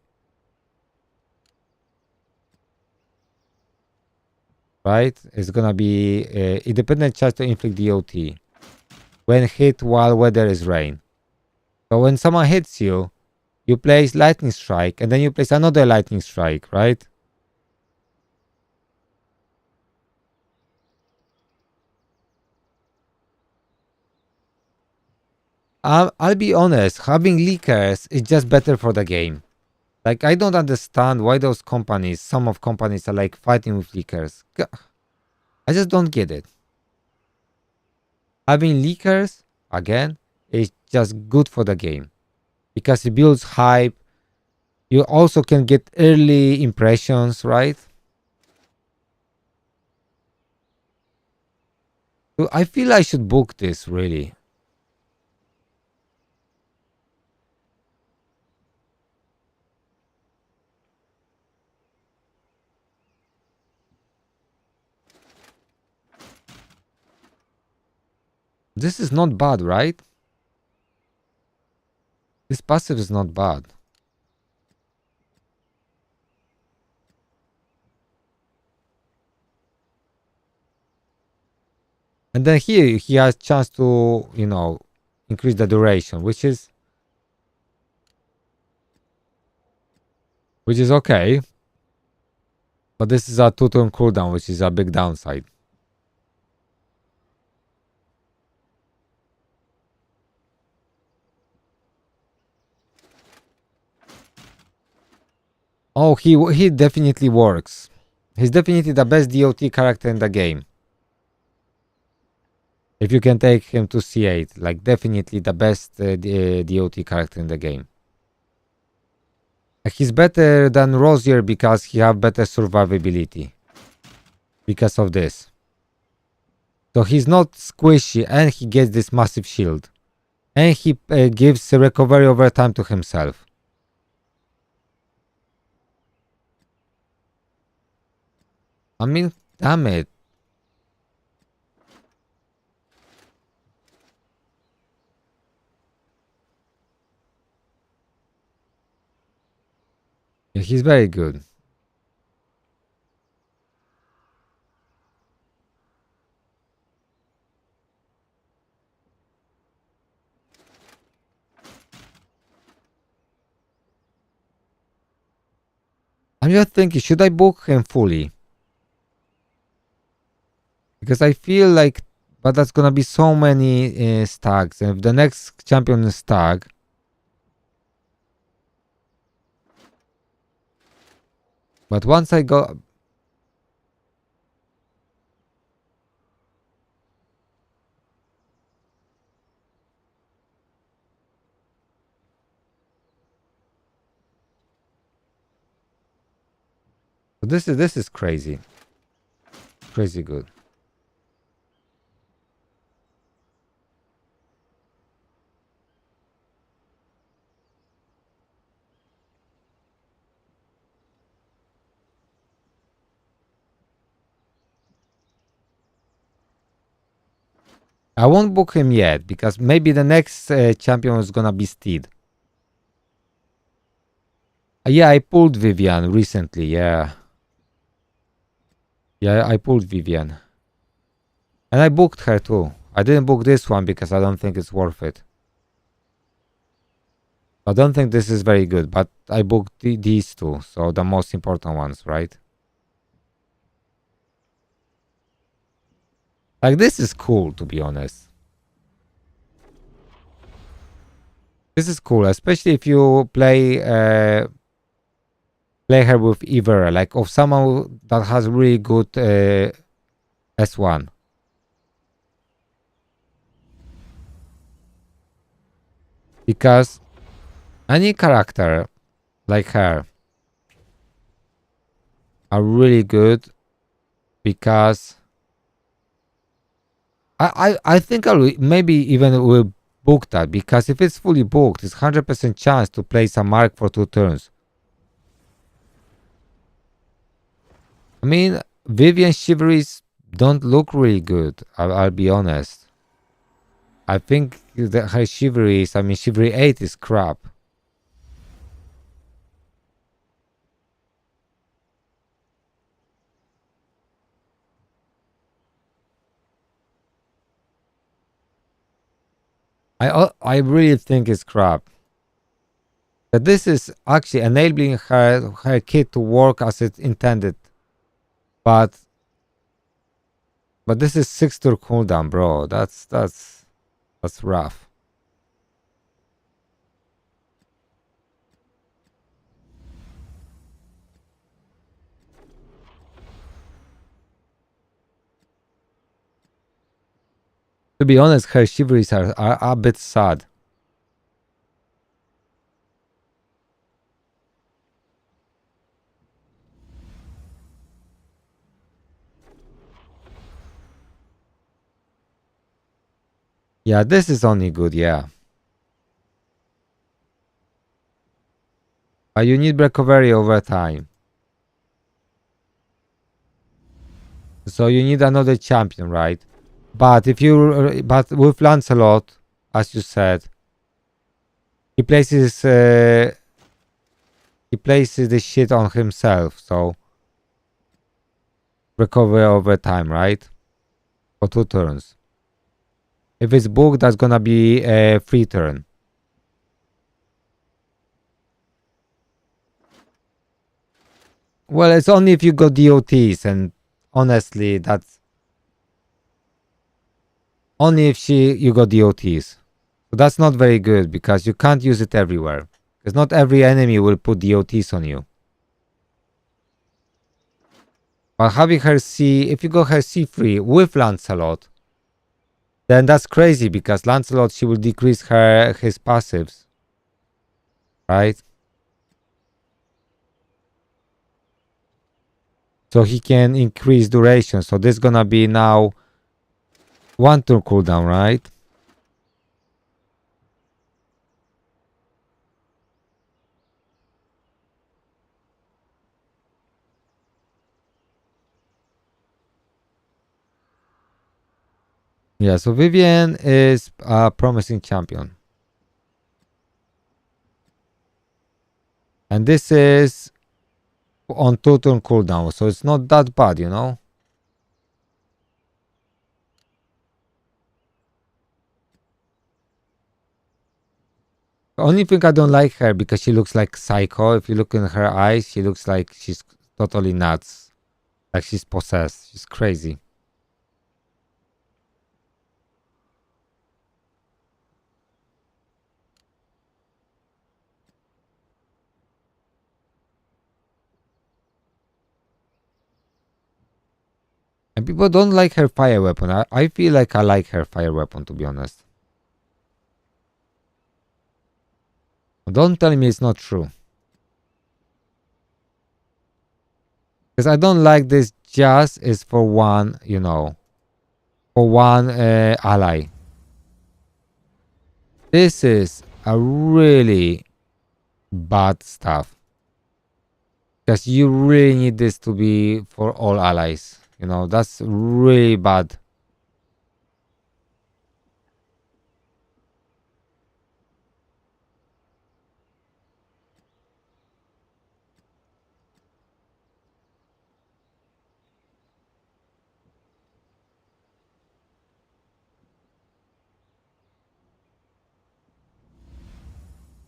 Right? It's gonna be independent chance to inflict DOT. When hit while weather is rain. So when someone hits you, you place lightning strike and then you place another lightning strike, right? I'll be honest, having leakers is just better for the game. Like, I don't understand why those companies, some of companies are like fighting with leakers. I just don't get it. Having leakers, again, is just good for the game. Because it builds hype. You also can get early impressions, right? So I feel I should book this, really. This is not bad, right? This passive is not bad. And then here he has chance to, you know, increase the duration, which is okay. But this is a 2-turn cooldown, which is a big downside. Oh, he definitely works. He's definitely the best DOT character in the game. If you can take him to C8, like definitely the best DOT character in the game. He's better than Rosier because he have better survivability. Because of this. So he's not squishy and he gets this massive shield. And he gives recovery over time to himself. I mean, damn it. Yeah, he's very good. I'm just thinking, should I book him fully? Because I feel like, but that's gonna be so many stags. And if the next champion is stag, but once I go, this is crazy, crazy good. I won't book him yet because maybe the next champion is gonna be Steed. Yeah, I pulled Vivian recently. Yeah, I pulled Vivian, and I booked her too. I didn't book this one because I don't think it's worth it. I don't think this is very good, but I booked these two, so the most important ones, right? Like, this is cool, to be honest. This is cool, especially if you play her with either, like, of someone that has really good S1. Because any character like her are really good because I think I'll maybe even will book that, because if it's fully booked, it's 100% chance to play some mark for 2 turns. I mean, Vivian Chivalries don't look really good, I'll be honest. I think that her Chivalries, I mean Chivalry 8 is crap. I really think it's crap. That this is actually enabling her kit to work as it intended. But this is 6-turn cooldown, bro. That's rough. To be honest, her chivalries are a bit sad. Yeah, this is only good, yeah. But you need recovery over time. So you need another champion, right? But but with Lancelot, as you said, he places the shit on himself, so recover over time, right? For 2 turns. If it's booked, that's gonna be a free turn. Well, it's only if you go DOTs, and honestly, that's only if you go DOTs. So that's not very good because you can't use it everywhere. Because not every enemy will put DOTs on you. But having her C, if you go her C3 with Lancelot, then that's crazy because Lancelot, she will decrease his passives. Right? So he can increase duration. So this is gonna be now 1 turn cooldown, right? Yeah, so Vivian is a promising champion. And this is on 2 turn cooldown, so it's not that bad, you know? The only thing I don't like her because she looks like Psycho. If you look in her eyes, she looks like she's totally nuts. Like she's possessed. She's crazy. And people don't like her fire weapon. I feel like I like her fire weapon, to be honest. Don't tell me it's not true. Because I don't like this just is for one, you know, for one ally. This is a really bad stuff. Because you really need this to be for all allies. You know, that's really bad.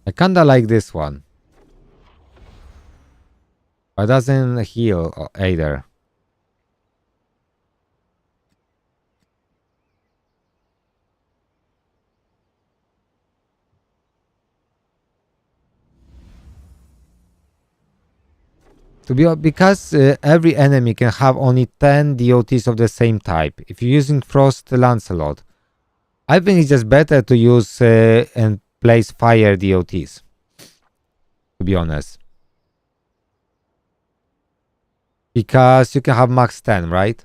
I kinda like this one. But doesn't heal either. Because every enemy can have only 10 DOTs of the same type. If you're using Frost Lancelot, I think it's just better to use and place fire DOTs. To be honest. Because you can have max 10, right?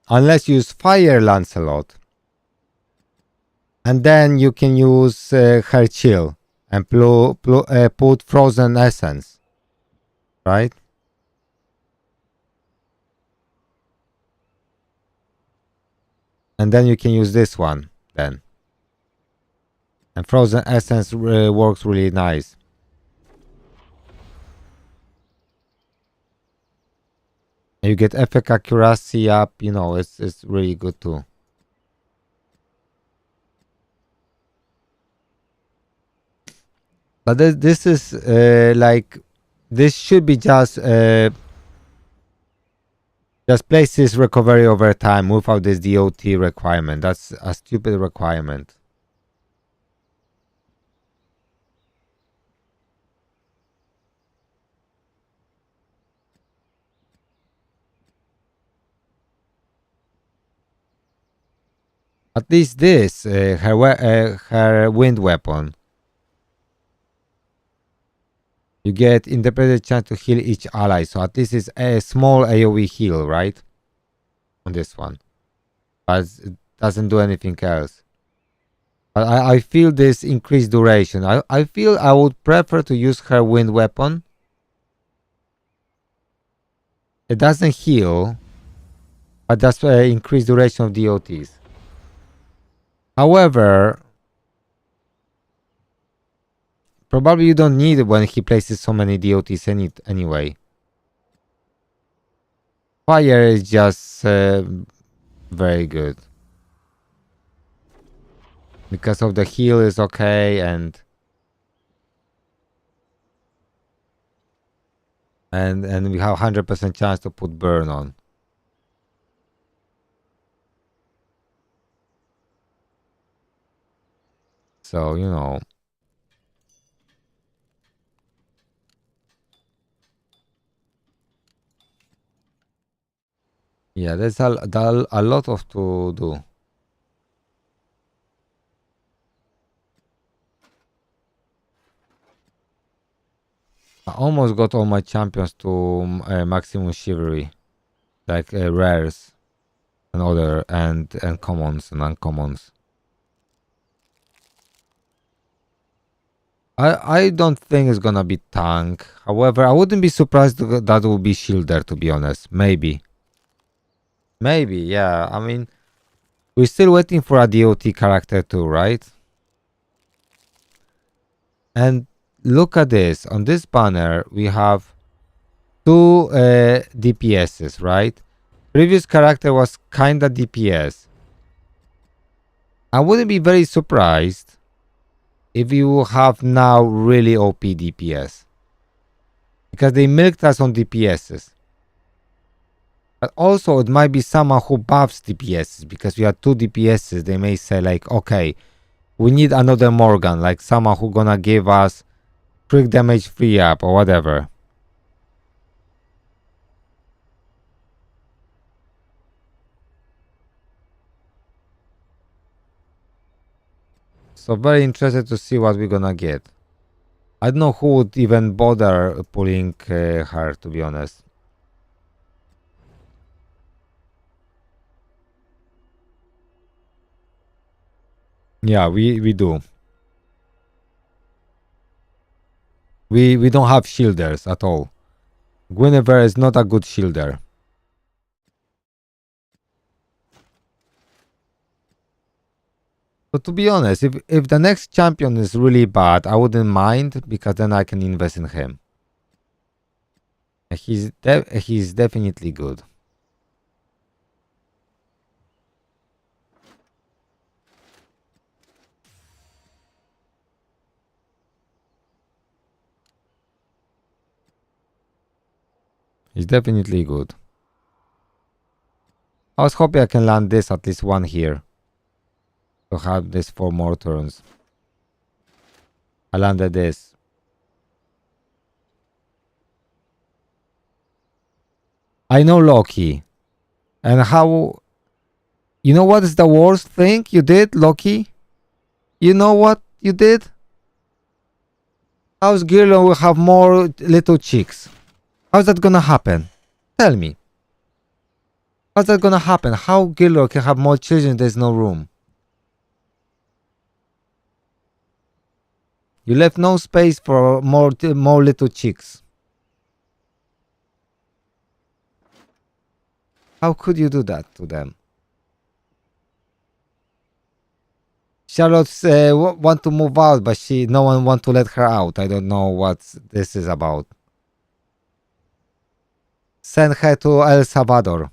Unless you use fire Lancelot. And then you can use her chill and put frozen essence. Right? And then you can use this one then. And frozen essence works really nice. And you get effect accuracy up, you know, it's really good too. But this is like, this should be just places recovery over time without this DOT requirement. That's a stupid requirement. At least this, her wind weapon. You get independent chance to heal each ally. So at least it's a small AoE heal, right? On this one. But it doesn't do anything else. But I feel this increased duration. I feel I would prefer to use her wind weapon. It doesn't heal. But that's increased duration of DOTs. However, probably you don't need it when he places so many DOTs anyway. Fire is just very good. Because of the heal is okay and we have 100% chance to put burn on. So, you know. Yeah, there's a lot of to do. I almost got all my champions to maximum chivalry, like rares and other and commons and uncommons. I don't think it's gonna be tank. However, I wouldn't be surprised that will be shielder, to be honest. Maybe, yeah. I mean, we're still waiting for a DOT character too, right? And look at this. On this banner, we have two DPSs, right? Previous character was kinda DPS. I wouldn't be very surprised if you have now really OP DPS. Because they milked us on DPSs. But also it might be someone who buffs DPSs, because we have two DPSs. They may say like, okay, we need another Morgan, like someone who gonna give us quick damage free up or whatever. So very interested to see what we're gonna get. I don't know who would even bother pulling her, to be honest. Yeah, we do. We don't have shielders at all. Guinevere is not a good shielder. So to be honest, if the next champion is really bad, I wouldn't mind, because then I can invest in him. He's definitely good. He's definitely good. I was hoping I can land this, at least one here, to have this for more turns. I landed this. I know Loki. And how... You know what is the worst thing you did, Loki? You know what you did? How's Girlo will have more little chicks? How's that gonna happen? Tell me. How's that gonna happen? How Girlo can have more children? There's no room. You left no space for more little chicks. How could you do that to them? Charlotte want to move out, but no one want to let her out. I don't know what this is about. Send her to El Salvador.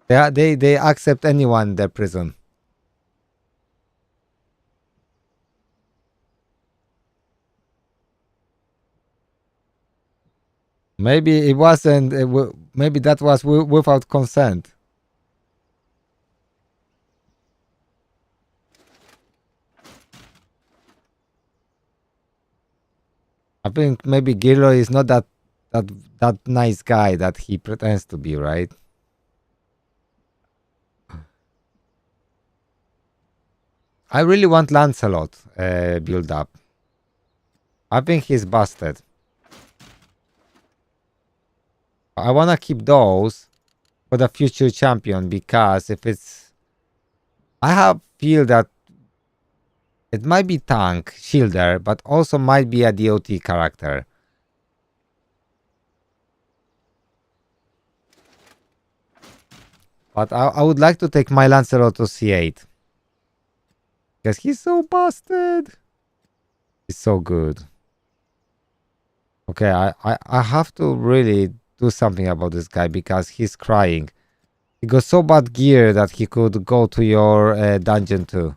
They accept anyone in their prison. Maybe it wasn't. Maybe that was without consent. I think maybe Gilroy is not that nice guy that he pretends to be, right? I really want Lancelot build up. I think he's busted. I wanna keep those for the future champion, because if it's... I have feel that it might be tank, shielder, but also might be a DOT character. But I would like to take my Lancelot to C8. Because he's so busted. It's so good. Okay, I have to really do something about this guy because he's crying. He got so bad gear that he could go to your dungeon too.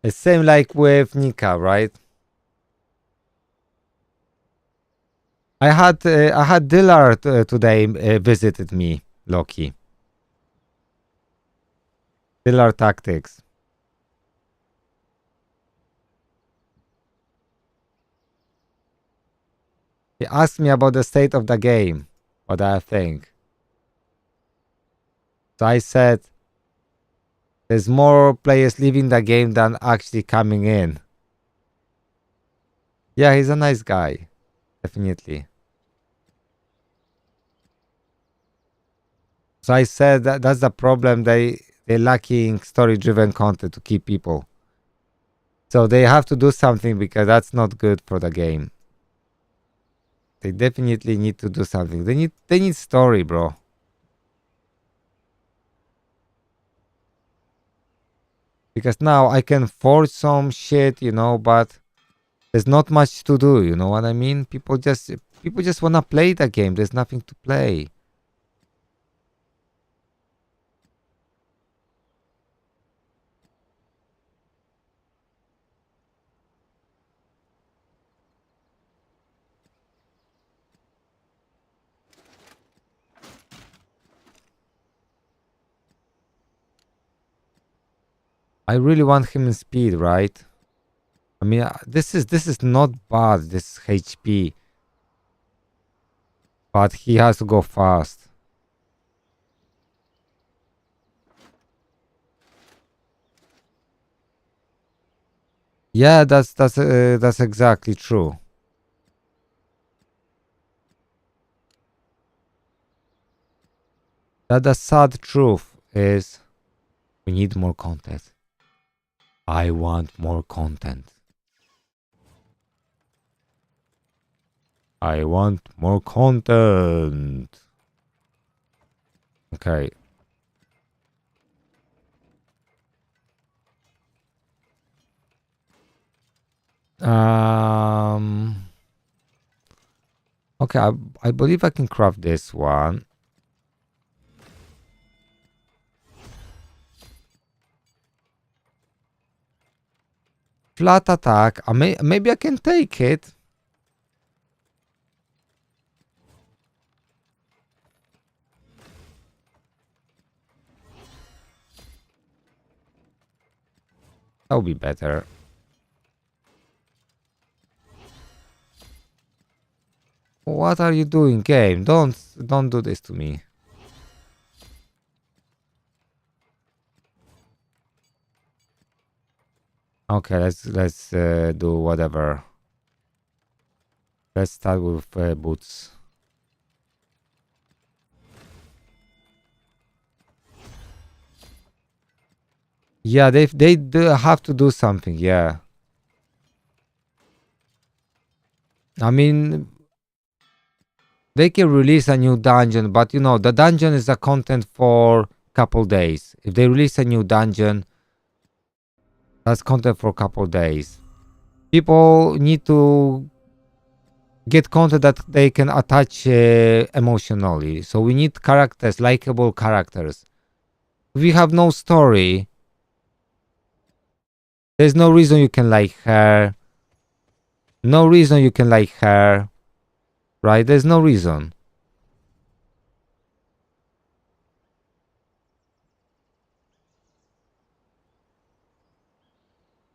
It's same like with Nika, right? I had Dillard today visited me, Loki. Dillard Tactics. He asked me about the state of the game, what I think. So I said, there's more players leaving the game than actually coming in. Yeah, he's a nice guy, definitely. So I said that's the problem. They're lacking story-driven content to keep people. So they have to do something because that's not good for the game. They definitely need to do something. They need story, bro. Because now I can forge some shit, you know, but there's not much to do, you know what I mean? People just wanna play the game. There's nothing to play. I really want him in speed, right? I mean, this is not bad, this HP. But he has to go fast. Yeah, that's exactly true. That the sad truth is we need more content. I want more content. I want more content. Okay. Okay, I believe I can craft this one. Flat attack. Maybe I can take it. That would be better. What are you doing, game? Don't do this to me. Okay, let's do whatever. Let's start with boots. Yeah, they do have to do something. Yeah. I mean, they can release a new dungeon, but you know, the dungeon is a content for couple days. If they release a new dungeon, that's content for a couple days. People need to get content that they can attach emotionally. So we need characters, likable characters. If we have no story, there's no reason you can like her. No reason you can like her. Right? There's no reason.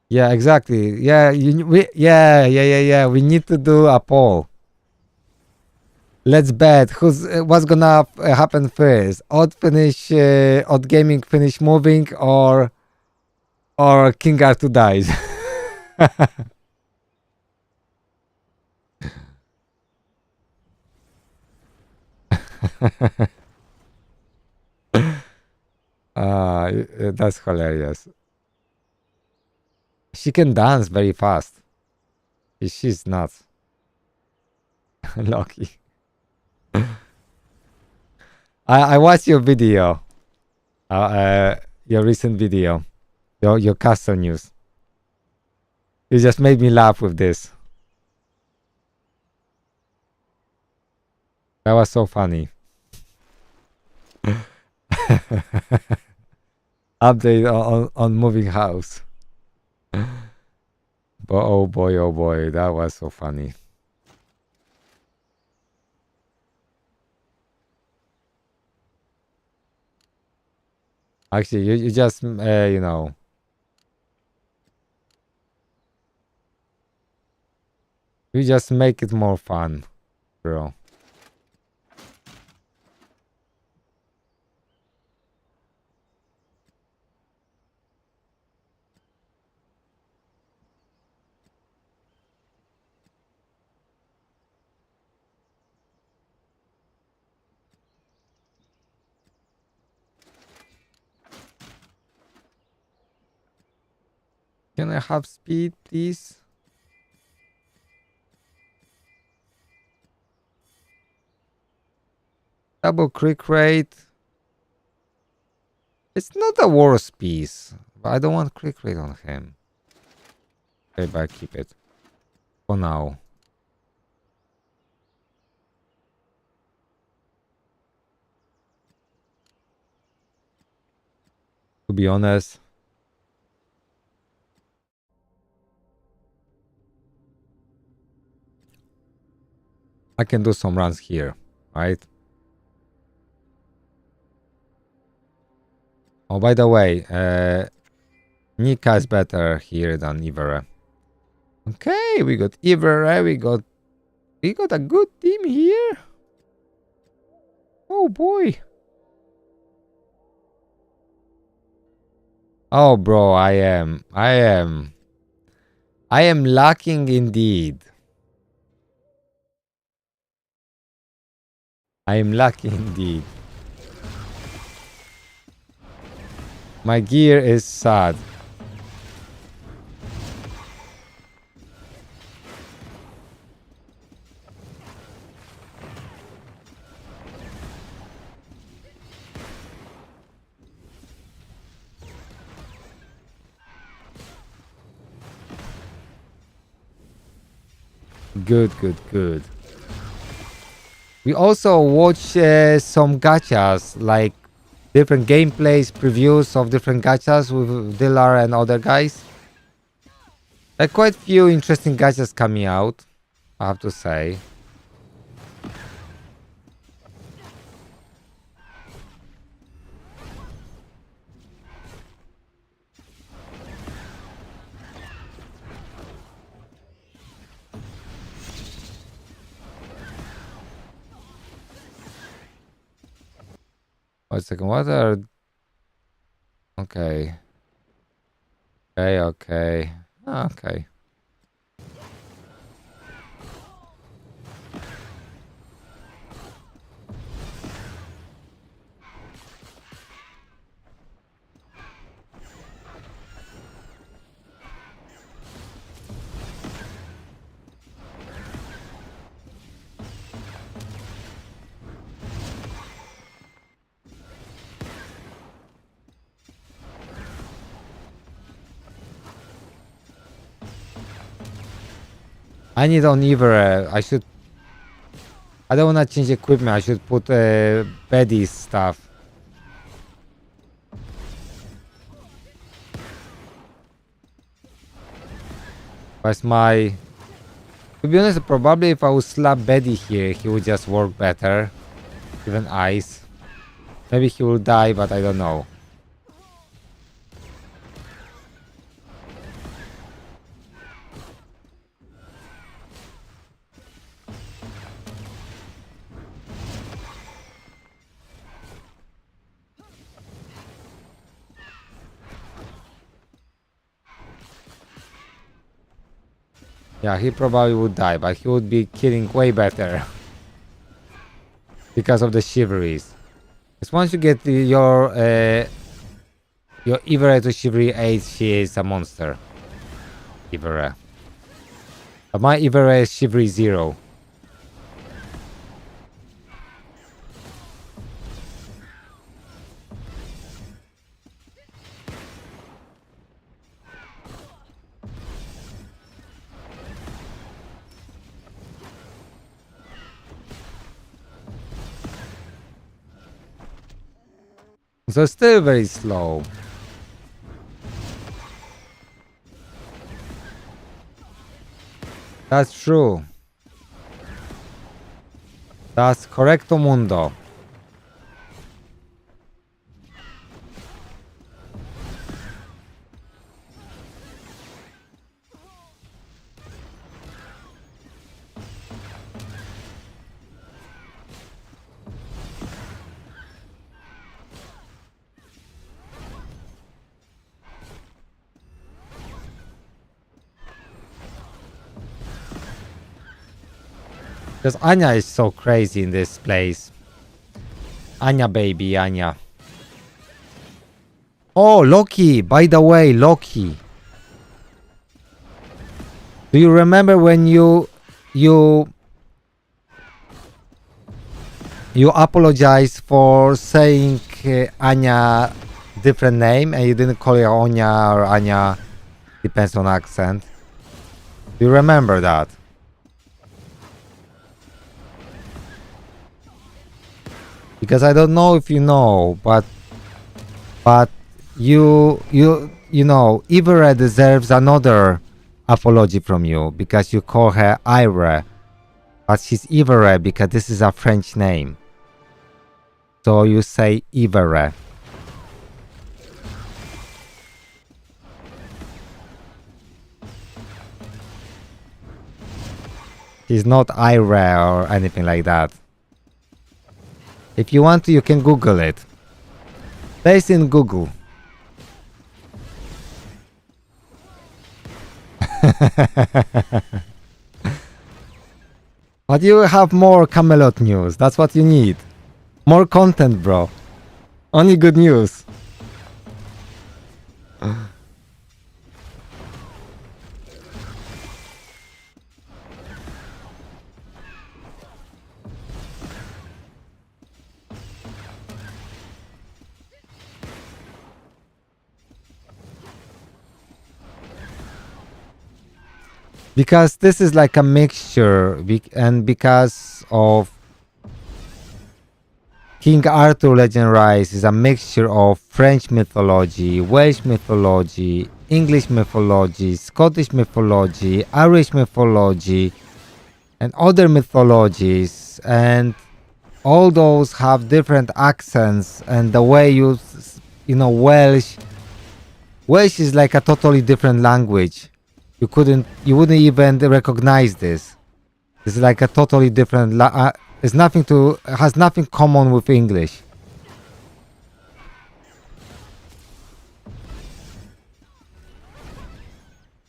Yeah, exactly. Yeah, yeah. We need to do a poll. Let's bet what's gonna happen first. Odd gaming finish moving or King R2 dies. That's hilarious. She can dance very fast. She's nuts. Lucky. I watched your video. Your recent video. Your custom news. You just made me laugh with this. That was so funny. Update on moving house. But oh boy, that was so funny. Actually, you just you know. You just make it more fun, bro. Can I have speed, please? Double click rate. It's not the worst piece, but I don't want click rate on him. Okay, but I keep it for now. To be honest, I can do some runs here, right? Oh, by the way, Nika is better here than Ivere. Okay, we got Ivere, we got a good team here. Oh boy. Oh bro, I am lacking indeed. I am lucky indeed. My gear is sad. Good. We also watch some gachas, like different gameplays, previews of different gachas with Dilar and other guys. There are quite few interesting gachas coming out, I have to say. Wait a second, what are... Okay. Okay. I need on Ivere. I don't want to change equipment. I should put Betty's stuff. Where's my... To be honest, probably if I would slap Betty here, he would just work better. Even ice. Maybe he will die, but I don't know. Yeah, he probably would die, but he would be killing way better. Because of the shiveries. Because once you get your Ivere to shivery 8, she is a monster. Ivere. But my Ivere is Shivery 0. So still very slow. That's true. That's correcto mundo. Because Anya is so crazy in this place. Anya baby, Anya. Oh, Loki! By the way, Loki. Do you remember when you apologized for saying Anya different name and you didn't call her Anya or Anya, depends on accent. Do you remember that? Because I don't know if you know, but you know, Ivere deserves another apology from you because you call her Ivre, but she's Ivere because this is a French name. So you say Ivere. She's not Ivre or anything like that. If you want to, you can Google it. Place in Google. But you have more Camelot news. That's what you need. More content, bro. Only good news. Because this is like a mixture, and because of King Arthur Legend Rise is a mixture of French mythology, Welsh mythology, English mythology, Scottish mythology, Irish mythology, and other mythologies, and all those have different accents, and the way you know, Welsh is like a totally different language. You wouldn't even recognize this. It's like a totally different. Has nothing common with English.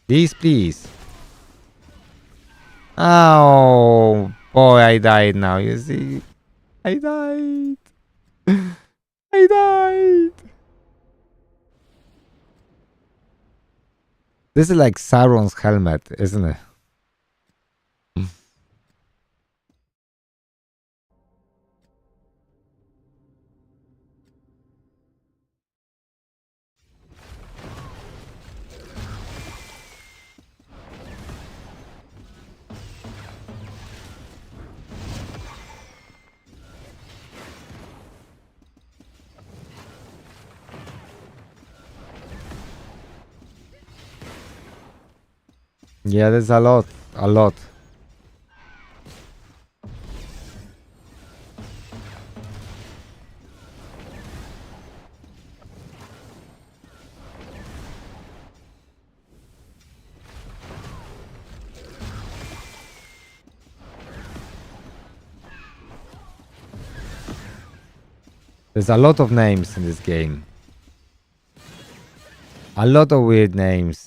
Please. Oh boy, I died now. You see, I died. I died. This is like Sauron's helmet, isn't it? Yeah, there's a lot. There's a lot of names in this game. A lot of weird names.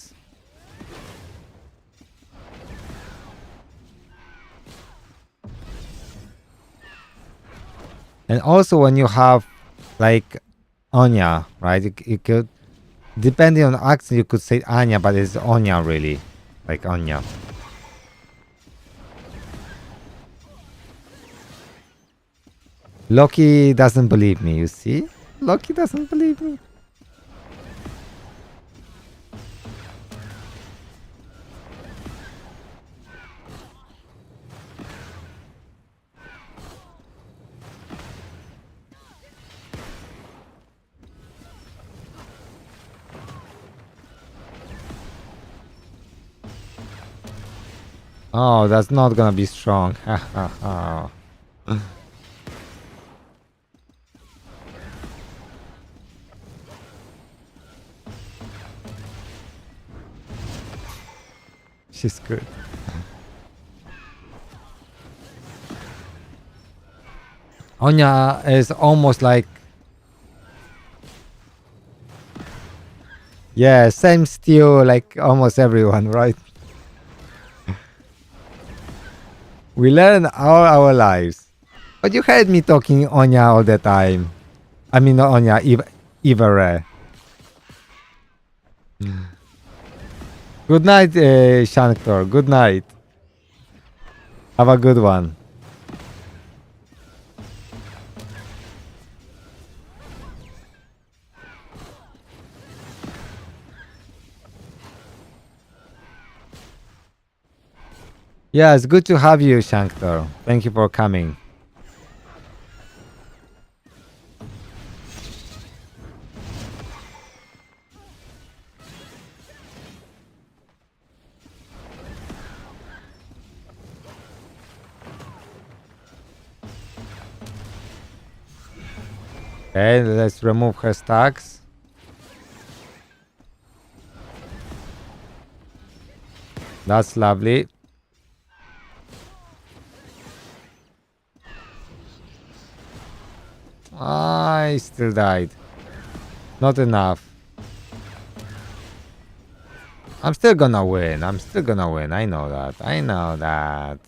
And also when you have like Anya, right? You could, depending on accent, you could say Anya, but it's Anya really. like Anya. Loki doesn't believe me, you see? Loki doesn't believe me. Oh, that's not gonna be strong. Ha ha ha. She's good. Anya is almost like... Yeah, same steal like almost everyone, right? We learn all our lives. But you heard me talking Anya all the time. I mean, not Anya, Ivare. Good night, Shanktor. Good night. Have a good one. Yeah, it's good to have you, Shanktor. Thank you for coming. Okay, let's remove her stacks. That's lovely. I still died. Not enough. I'm still gonna win. I'm still gonna win. I know that. I know that.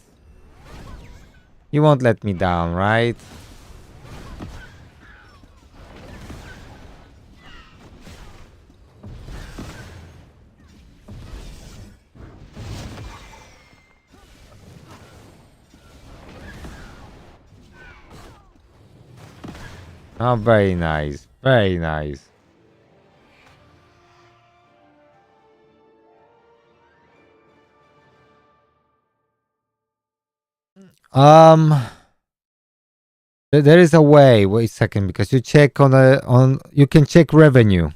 You won't let me down, right? Oh, very nice. Very nice. Um, there is a way. Wait a second, because you check on you can check revenue.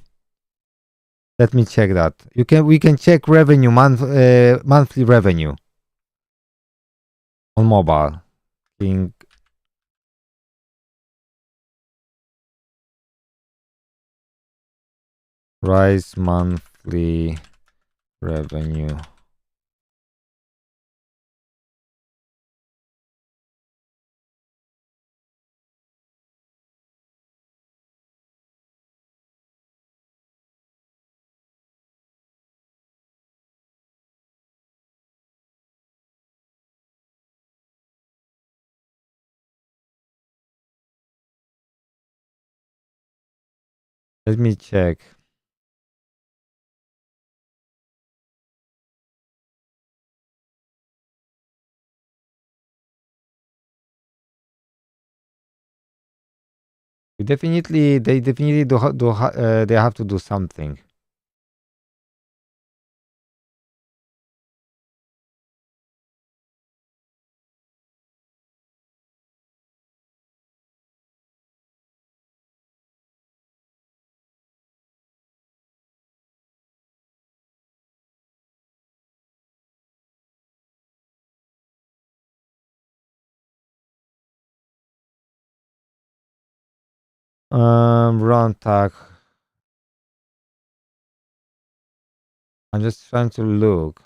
Let me check that. We can check revenue monthly revenue on mobile. King Rise monthly revenue. Let me check. They definitely they have to do something. Run tag. I'm just trying to look.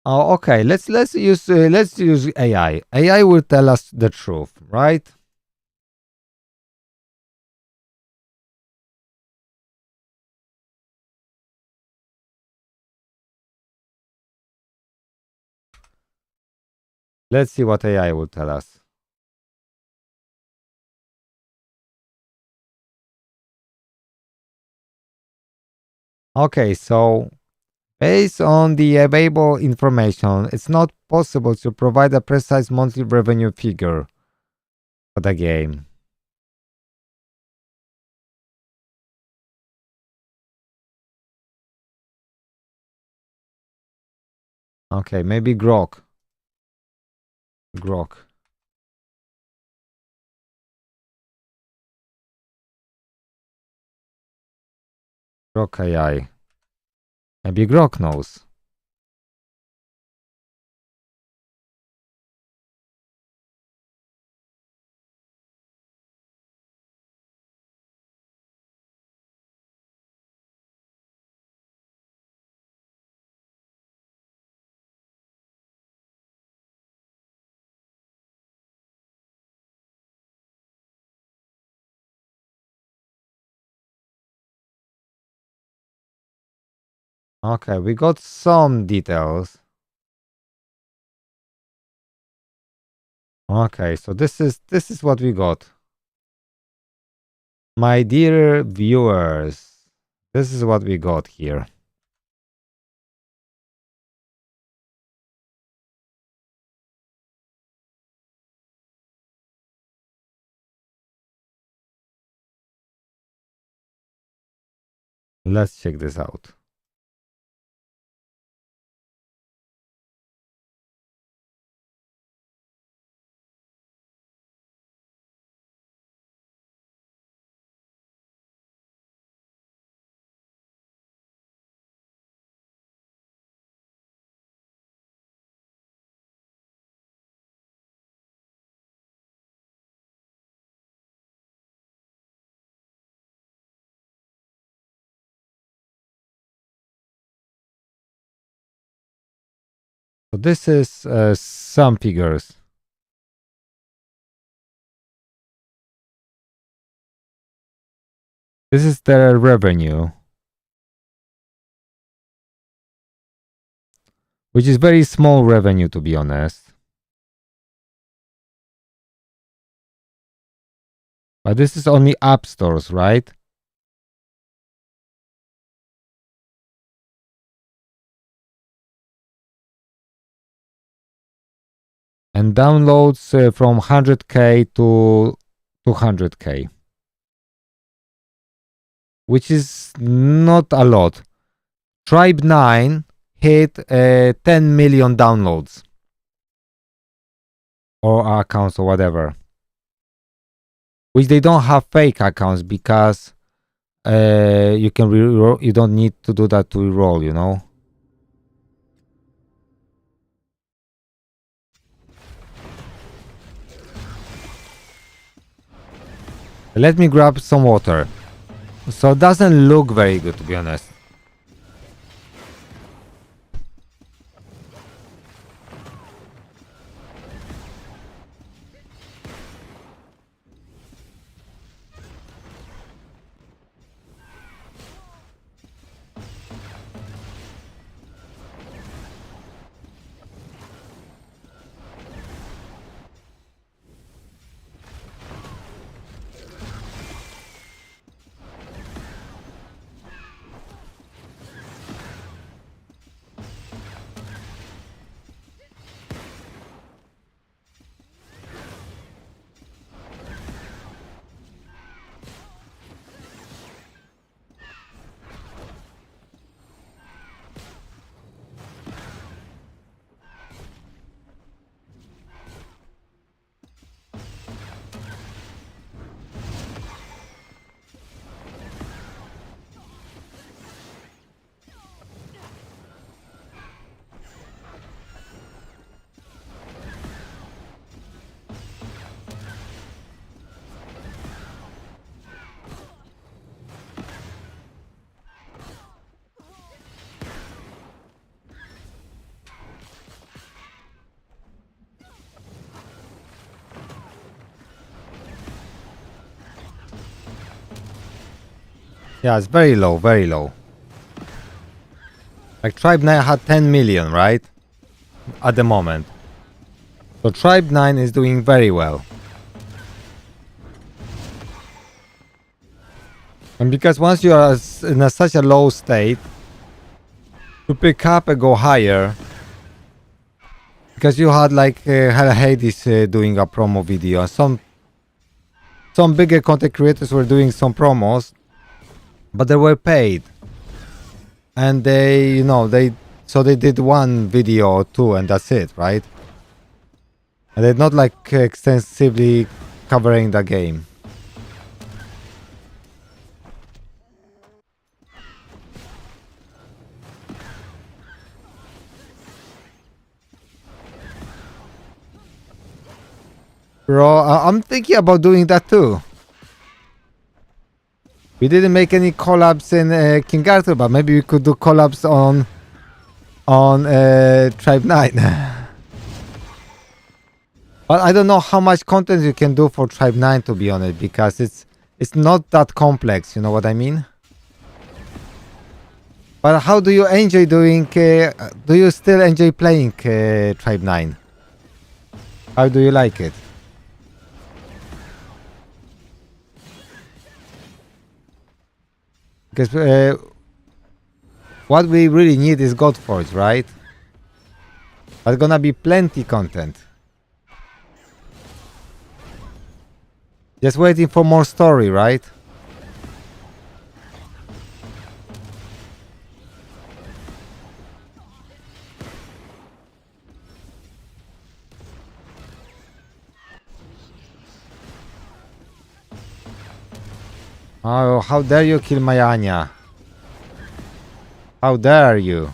Oh, okay. Let's use AI. AI will tell us the truth, right? Let's see what AI will tell us. Okay, so based on the available information, it's not possible to provide a precise monthly revenue figure for the game. Okay, maybe Grok. Grok AI. Maybe Grok knows. Okay, we got some details. Okay, so this is what we got. My dear viewers, this is what we got here. Let's check this out. So this is some figures. This is their revenue, which is very small revenue, to be honest. But this is only app stores, right? And downloads from 100K to 200K, which is not a lot. Tribe 9 hit 10 million downloads or accounts or whatever, which they don't have fake accounts because you can re-roll. You don't need to do that to re-roll, you know. Let me grab some water. So it doesn't look very good, to be honest. Yeah, it's very low, very low. Like Tribe 9 had 10 million, right? At the moment. So Tribe 9 is doing very well. And because once you are in such a low state, to pick up and go higher, because you had like Hades doing a promo video, and some bigger content creators were doing some promos, but they were paid, and they did one video or two, and that's it, right? And they're not like extensively covering the game. Bro, I'm thinking about doing that too. We didn't make any collabs in King Arthur, but maybe we could do collabs on Tribe 9. But I don't know how much content you can do for Tribe 9, to be honest, because it's not that complex, you know what I mean? But how do you enjoy doing, do you still enjoy playing Tribe 9? How do you like it? Because what we really need is Godforge, right? But gonna be plenty content. Just waiting for more story, right? Oh, how dare you kill my Anya? How dare you?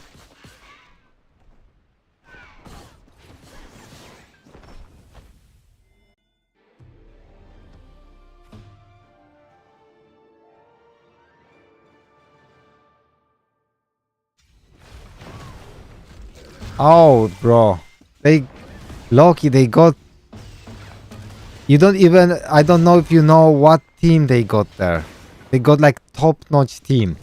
Oh, bro. Loki, they got... You don't even... I don't know if you know what team they got there. They got like top-notch team.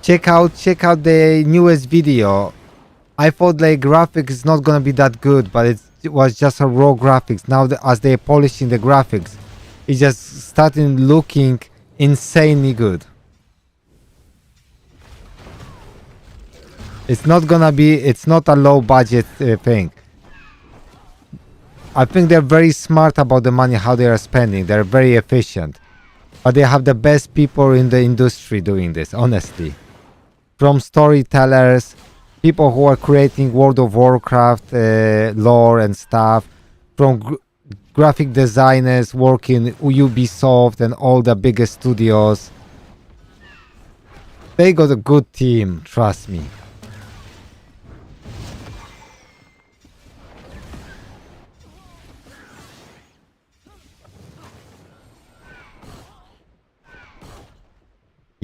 Check out the newest video. I thought like graphics is not gonna be that good, but it was just a raw graphics. Now as they're polishing the graphics, it's just starting looking insanely good. It's not a low budget thing. I think they're very smart about the money, how they are spending. They're very efficient. But they have the best people in the industry doing this, honestly. From storytellers, people who are creating World of Warcraft lore and stuff, from graphic designers working Ubisoft and all the biggest studios. They got a good team, trust me.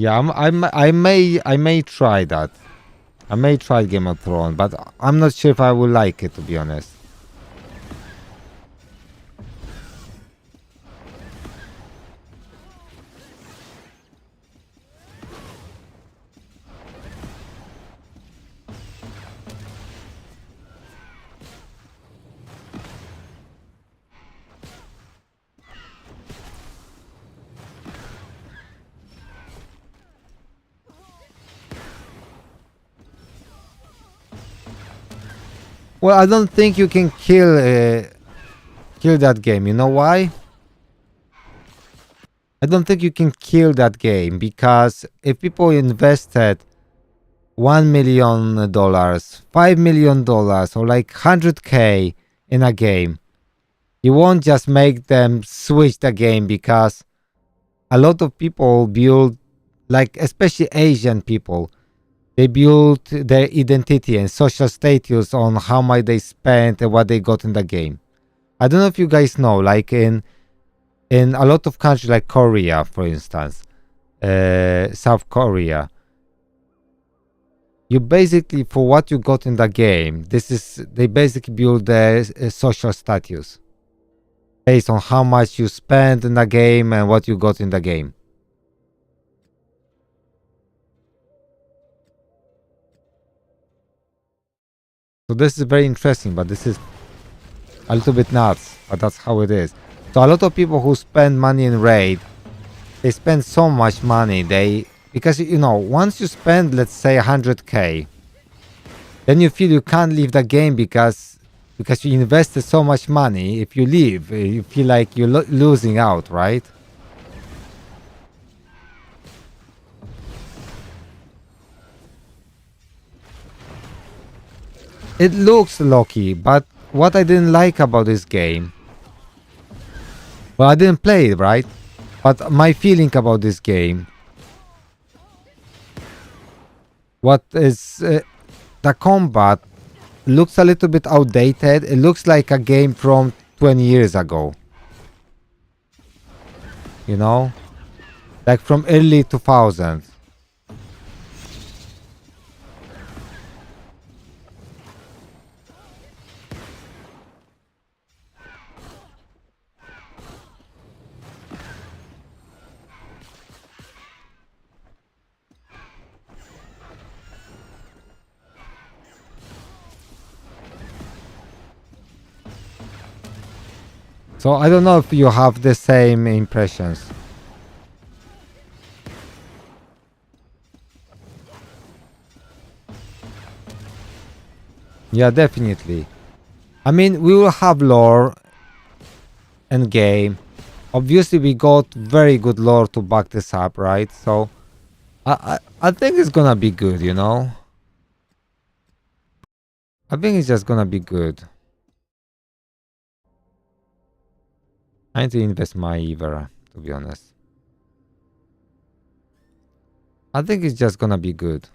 Yeah, I may try that. I may try Game of Thrones, but I'm not sure if I will like it, to be honest. Well, I don't think you can kill that game. You know why? I don't think you can kill that game because if people invested $1 million, $5 million, or like 100K in a game, you won't just make them switch the game because a lot of people build, like especially Asian people, they build their identity and social status on how much they spent and what they got in the game. I don't know if you guys know, like in a lot of countries like Korea, for instance, South Korea, you basically, for what you got in the game, they basically build their social status based on how much you spent in the game and what you got in the game. So this is very interesting, but this is a little bit nuts, but that's how it is. So a lot of people who spend money in Raid, they spend so much money. Because you know, once you spend, let's say 100k, then you feel you can't leave the game because you invested so much money. If you leave, you feel like you're losing out, right? It looks lucky, but what I didn't like about this game, well, I didn't play it, right? But my feeling about this game, what is the combat looks a little bit outdated. It looks like a game from 20 years ago. You know? Like from early 2000s. So I don't know if you have the same impressions. Yeah, definitely. I mean, we will have lore and game. Obviously, we got very good lore to back this up, right? So I think it's gonna be good, you know? I think it's just gonna be good. I need to invest my Ivera, to be honest. I think it's just gonna be good.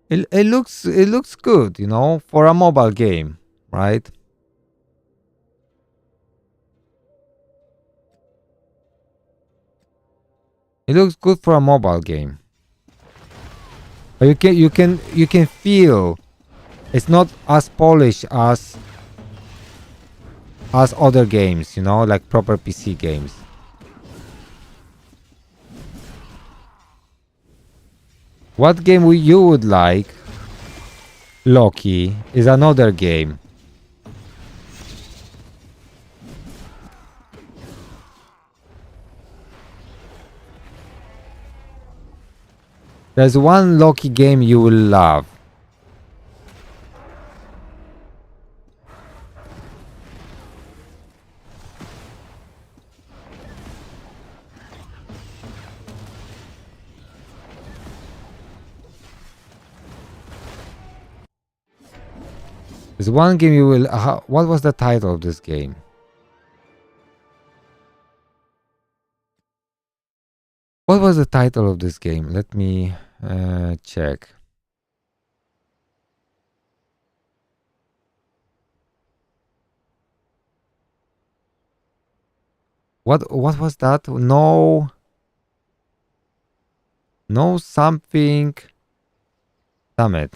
It looks good, you know, for a mobile game, right? It looks good for a mobile game. But you can feel it's not as polished as other games, you know, like proper PC games. What game you would like, Loki, is another game. There's one Loki game you will love. There's one game you will... what was the title of this game? What was the title of this game? Let me check. What was that? No something. Damn it.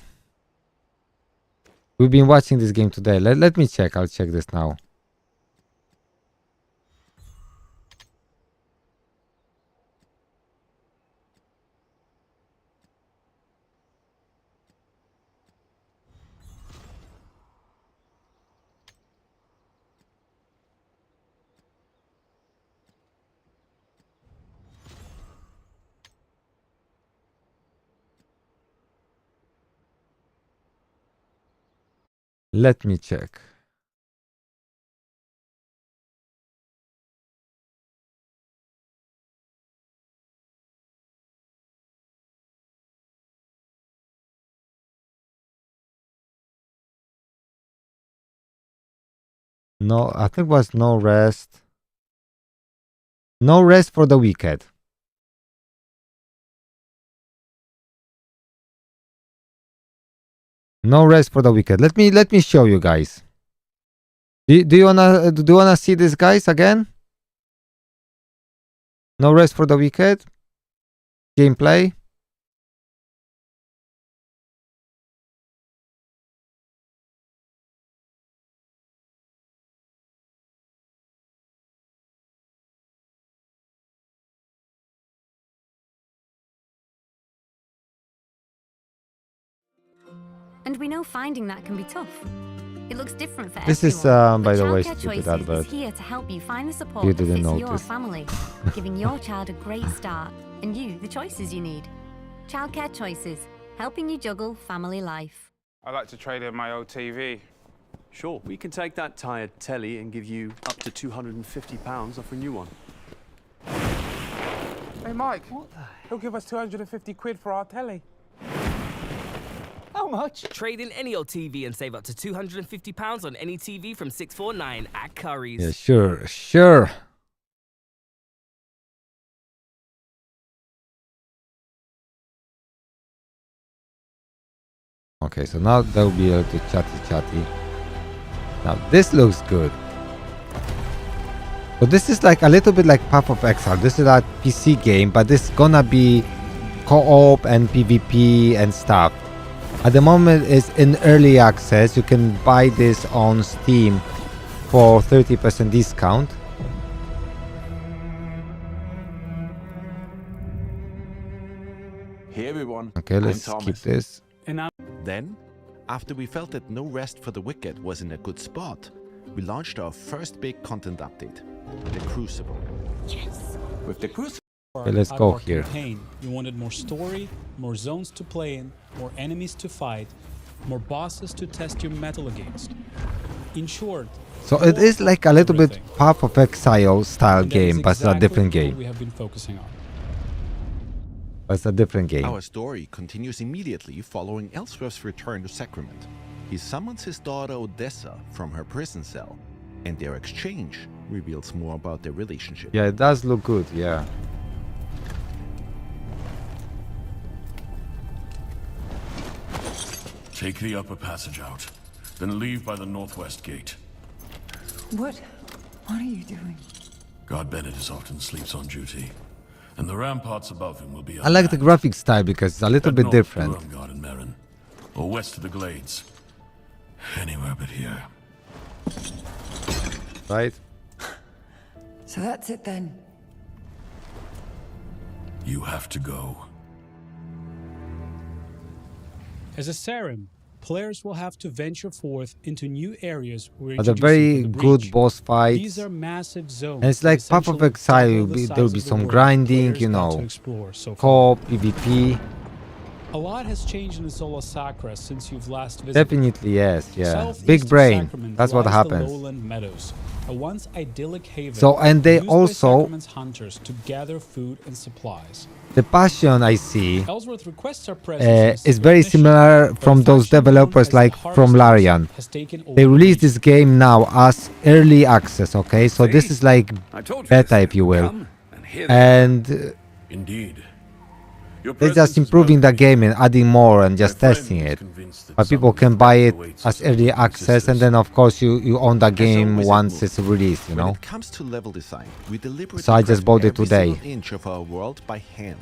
We've been watching this game today. Let me check. I'll check this now. Let me check. No, I think it was No Rest. No Rest for the Wicked. No Rest for the Wicked. Let me show you guys. Do you wanna see this, guys, again? No Rest for the Wicked. Gameplay. And we know finding that can be tough. It looks different for This everyone. is, by the way, Childcare stupid Choices advert. is here to help you find the support You that didn't fits your notice. family, giving your child a great start and you the choices you need. Childcare Choices, helping you juggle family life. I'd like to trade in my old TV. Sure, we can take that tired telly and give you up to £250 off a new one. Hey, Mike. What the hell? He'll give us 250 quid for our telly. How much? Trade in any old TV and save up to £250 on any TV from 649 at Curry's. Yeah, sure, sure. Okay, so now they'll be able to chatty. Now this looks good. So this is like a little bit like Path of Exile. This is a PC game, but this is gonna be co-op and PvP and stuff. At the moment it's in early access. You can buy this on Steam for 30% discount. Hey everyone. Okay, let's I'm skip Thomas. this. Then, after we felt that No Rest for the Wicked was in a good spot, we launched our first big content update, the Crucible. Yes. With the Crucible, Okay, let's Out of go our here. campaign, you wanted more story, more zones to play in, more enemies to fight, more bosses to test your metal against. In short, So it is like a little bit everything. Path of Exile style And that is game, but it's a exactly different what game. we have been focusing on. But it's a different game. our story continues immediately following Ellsworth's return to Sacrament. He summons his daughter Odessa from her prison cell, and their exchange reveals more about their relationship. Yeah, it does look good, yeah. Take the upper passage out, then leave by the northwest gate. What are you doing? God Bennett is often sleeps on duty, and the ramparts above him will be I like the graphic style because it's a little bit different. Durham and Merrin, or west of the Glades. Anywhere but here. Right? So that's it then. You have to go. As a Sarim, players will have to venture forth into new areas where But a very good boss fight. These are massive zones. And it's like Path of Exile, there'll be some grinding, you know, co-op, PvP. A lot has changed in the Sola Sacra since you've last visited. Definitely, yes, yeah. Southeast Big of brain, Sacrament that's what lies the happens. Lowland Meadows, a once idyllic haven So, and they used by also- Sacrament's hunters to gather food and supplies. The passion I see Ellsworth requests our presence is very similar from those developers like from Larian. They released this game now as early access, okay? So this is like beta, if you will. And Indeed. they're just improving the game and adding more and just testing it. But people can buy it as early access, and then of course you own the game once it's released, you When know? it comes to level design, we deliberately So I just craft bought it every today. single inch of our world by hand.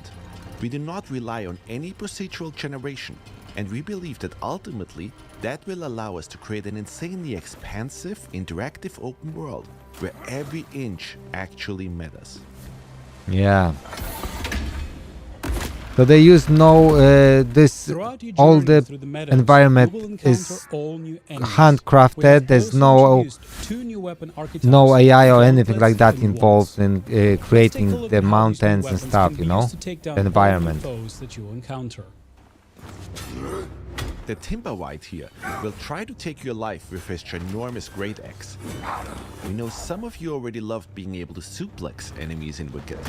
We do not rely on any procedural generation, and we believe that ultimately that will allow us to create an insanely expansive, interactive open world where every inch actually matters. Yeah. So they use this, all the environment is handcrafted, there's no AI or anything like that involved in creating the mountains and stuff, you know, the environment. The Timberwhite here will try to take your life with his ginormous great axe. We know some of you already loved being able to suplex enemies in Wicked.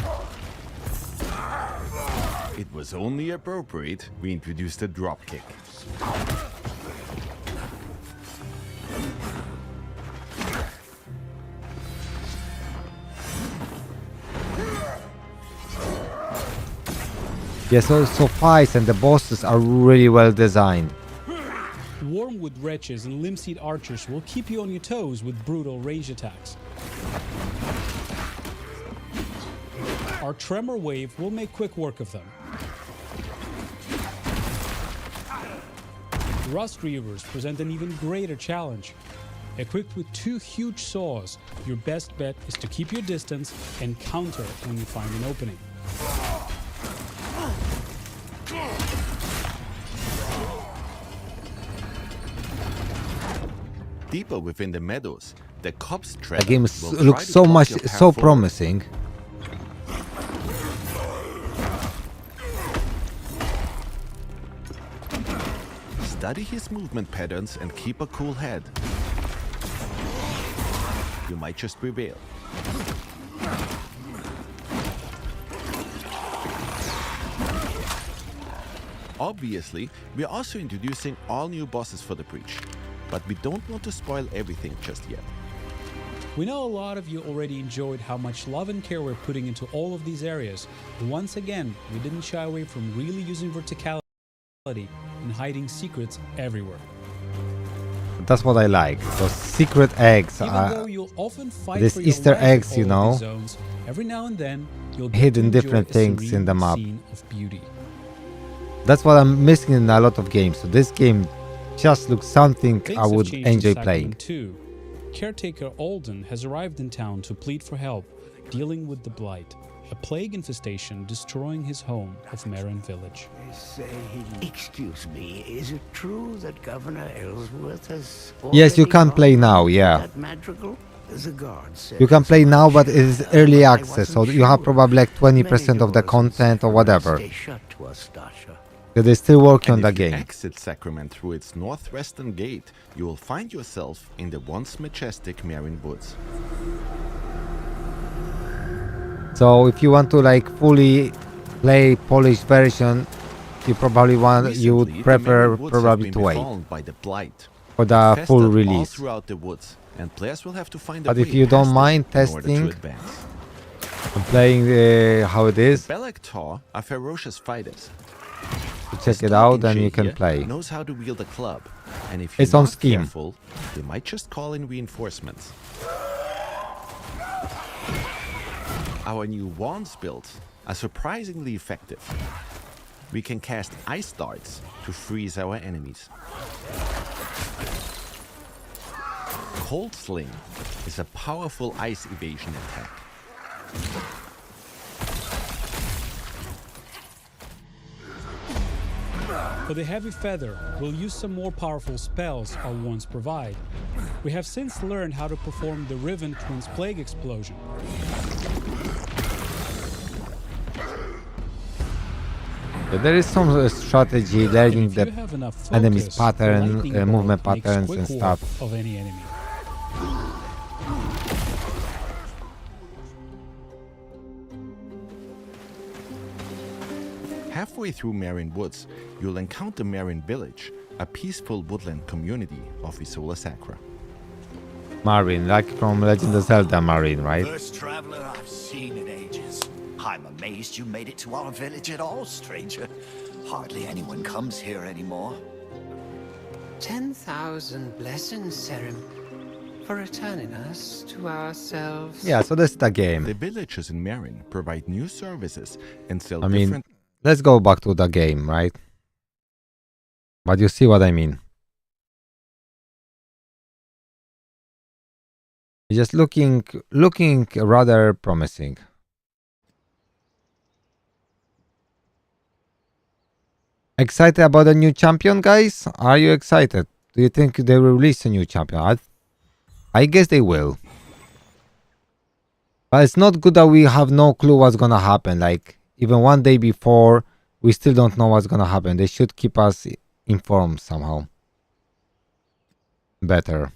It was only appropriate we introduced a dropkick. Yeah, so fights and the bosses are really well designed. Wormwood wretches and limb-seed archers will keep you on your toes with brutal range attacks. Our Tremor Wave will make quick work of them. Rust Reavers present an even greater challenge. Equipped with 2 huge saws, your best bet is to keep your distance and counter when you find an opening. Deeper within the meadows, the cops The game looks so promising. Study his movement patterns and keep a cool head. You might just prevail. Obviously, we're also introducing all new bosses for the breach, but we don't want to spoil everything just yet. We know a lot of you already enjoyed how much love and care we're putting into all of these areas, but once again, we didn't shy away from really using verticality and hiding secrets everywhere. That's what I like. Those secret eggs Even though you'll often fight these for your Easter life eggs, in you all of know, these zones, every now and then you'll get hidden to enjoy different a things in the serene map. scene of beauty. That's what I'm missing in a lot of games. So this game just looks something Things I have would changed in enjoy Sacrament playing. too. Caretaker Alden has arrived in town to plead for help dealing with the Blight, a plague infestation destroying his home of Marin Village. Excuse me, is it true that Governor Ellsworth has Yes, you can play now, yeah. that madrigal? The guard said You can play now, but it is early access, so you have probably like 20% of the content or whatever. Stay shut to us, Stasha. So they're still working on And the if you game. exit Sacrament through its northwestern gate, you will find yourself in the once majestic Marin Woods. So if you want to like fully play polished version, you probably would prefer probably to wait By the Blight, for the full all release. throughout the woods, and players will have to find a But if way you don't past mind them in order to testing advance. and playing how it is, Belak Tor are ferocious fighters. to check it out, then you can play. Knows how to wield a club, and if It's you're on not Steam. careful, they might just call in reinforcements. Our new wands builds are surprisingly effective. We can cast ice darts to freeze our enemies. Cold Sling is a powerful ice evasion attack. For the Heavy Feather, we'll use some more powerful spells our wands provide. We have since learned how to perform the Riven Twins Plague Explosion. There is some strategy, learning If you the have enough enemy's focus, pattern, lightning bolt movement makes patterns quick and work stuff. of any enemy. Halfway through Marin Woods, you'll encounter Marin Village, a peaceful woodland community of Isola Sacra. Marin, like from Legend of Zelda Marin, right? First traveler I've seen in ages. I'm amazed you made it to our village at all, stranger. Hardly anyone comes here anymore. 10,000 blessings, Serim, for returning us to ourselves. Yeah, so that's the game. The villagers in Marin provide new services and sell I mean, different... let's go back to the game, right? But you see what I mean. It's just looking rather promising. Excited about a new champion, guys? Are you excited? Do you think they will release a new champion? I guess they will. But it's not good that we have no clue what's gonna happen. Like, even one day before, we still don't know what's gonna happen. They should keep us informed somehow. Better.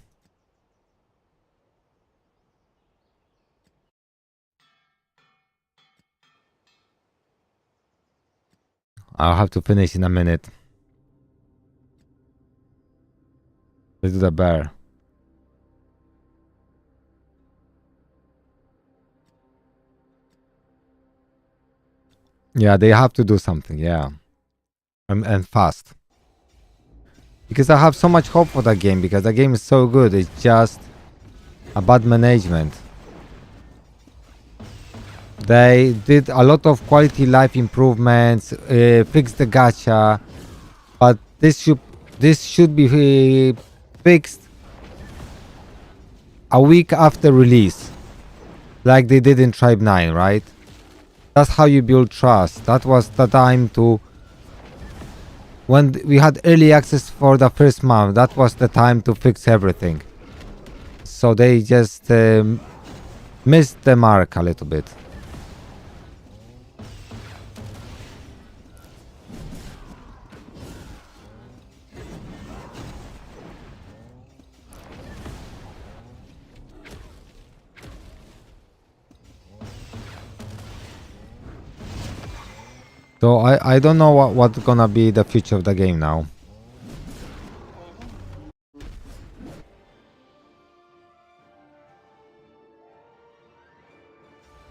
I'll have to finish in a minute. Let's do the bear. Yeah, they have to do something, yeah. And fast. Because I have so much hope for that game, because the game is so good. It's just a bad management. They did a lot of quality life improvements, fixed the gacha, but this should be fixed a week after release, like they did in Tribe 9, right? That's how you build trust. That was the time to... When we had early access for the first month, that was the time to fix everything. so they just missed the mark a little bit. So I don't know what's gonna be the future of the game now.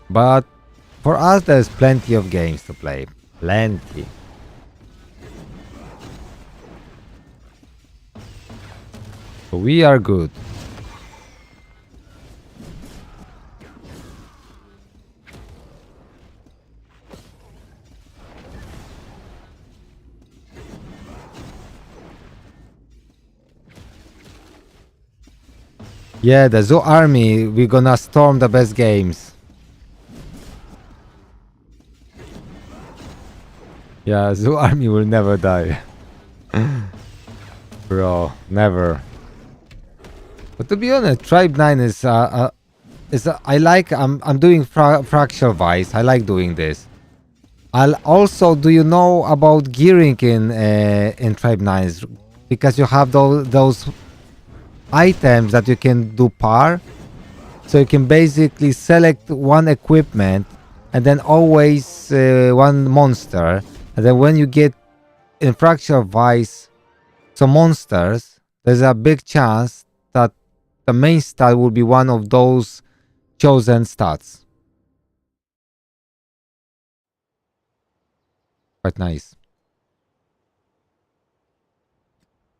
But for us, there's plenty of games to play. Plenty. So we are good. Yeah, the Zoo Army, we're gonna storm the best games. Yeah, Zoo Army will never die. Bro, never. But to be honest, Tribe 9 is I like I'm doing fractal wise. I like doing this. I'll also, do you know about gearing in Tribe 9? Because you have those items that you can do par. So you can basically select one equipment and then always one monster. And then when you get in fractal wise some monsters, there's a big chance that the main stat will be one of those chosen stats. Quite nice.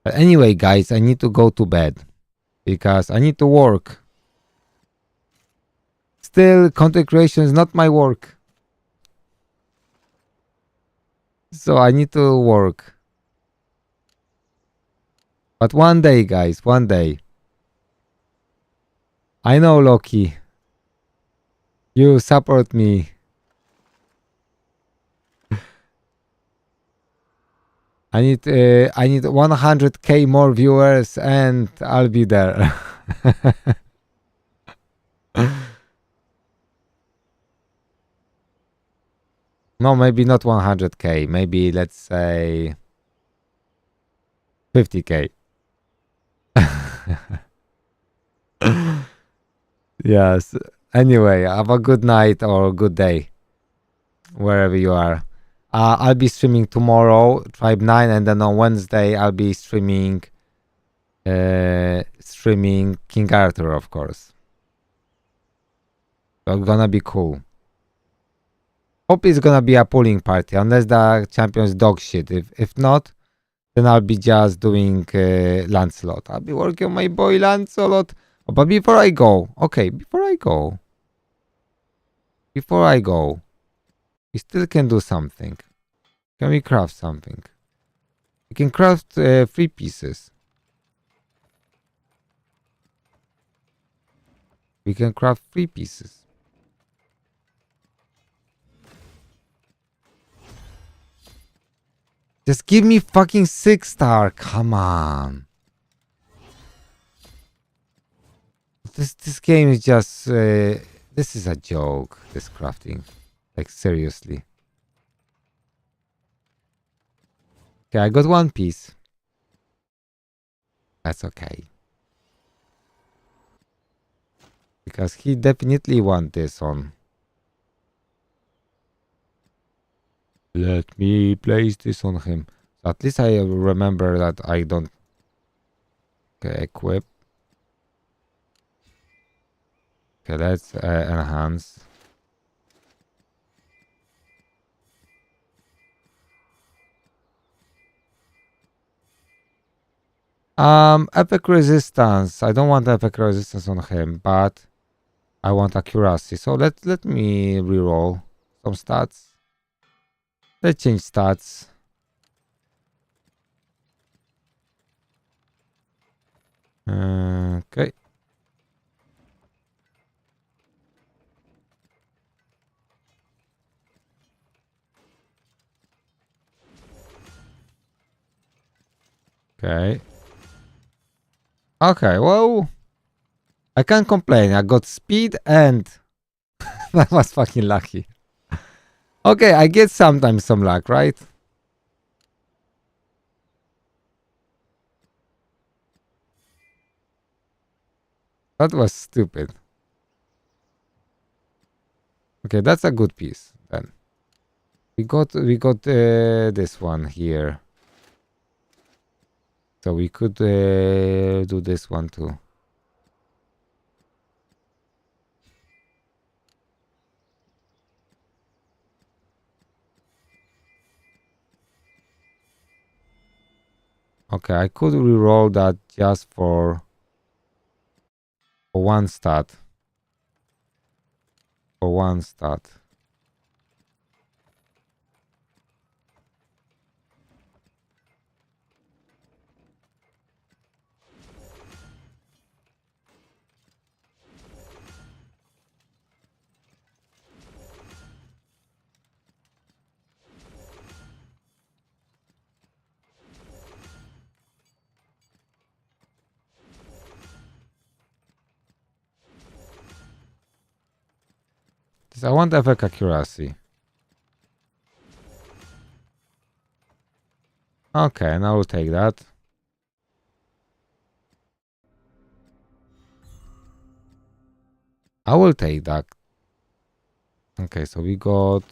But anyway, guys, I need to go to bed because I need to work. Still, content creation is not my work. So I need to work. But one day, guys, one day. I know, Loki. You support me. I need 100k more viewers and I'll be there. No, maybe not 100k. Maybe let's say 50k. Yes. Anyway, have a good night or a good day wherever you are. I'll be streaming tomorrow, Tribe 9, and then on Wednesday I'll be streaming King Arthur, of course. So it's gonna be cool. Hope it's gonna be a pulling party, unless the champion's dog shit. If not, then I'll be just doing Lancelot. I'll be working on my boy Lancelot. Oh, but before I go, we still can do something. Can we craft something? We can craft 3 pieces. We can craft 3 pieces. Just give me fucking 6-star. Come on. This game is just this is a joke, this crafting. Like, seriously. Okay, I got 1 piece. That's okay. Because he definitely wants this on. Let me place this on him. So at least I remember that I don't equip. Okay, let's enhance. Epic resistance. I don't want epic resistance on him, but I want accuracy. So let me reroll some stats. Let's change stats. Okay. Okay. Okay, well, I can't complain. I got speed and that was fucking lucky. Okay, I get sometimes some luck, right? That was stupid. Okay, that's a good piece then. We got this one here. So we could do this one too. Okay, I could re-roll that just for one stat. For one stat. I want effect accuracy. Okay, and I will take that. I will take that. Okay, so we got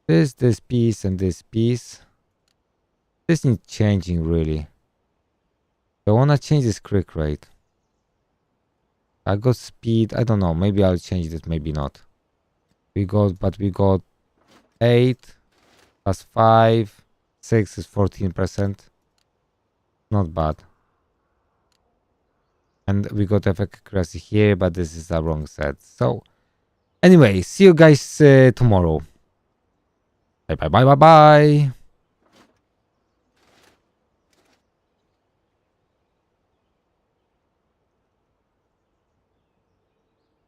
this piece, and this piece. This needs changing really. I wanna change this click rate. I got speed. I don't know. Maybe I'll change it. Maybe not. We got 8 plus 5. 6 is 14%. Not bad. And we got effect accuracy here, but this is a wrong set. So anyway, see you guys tomorrow. Bye bye bye bye bye.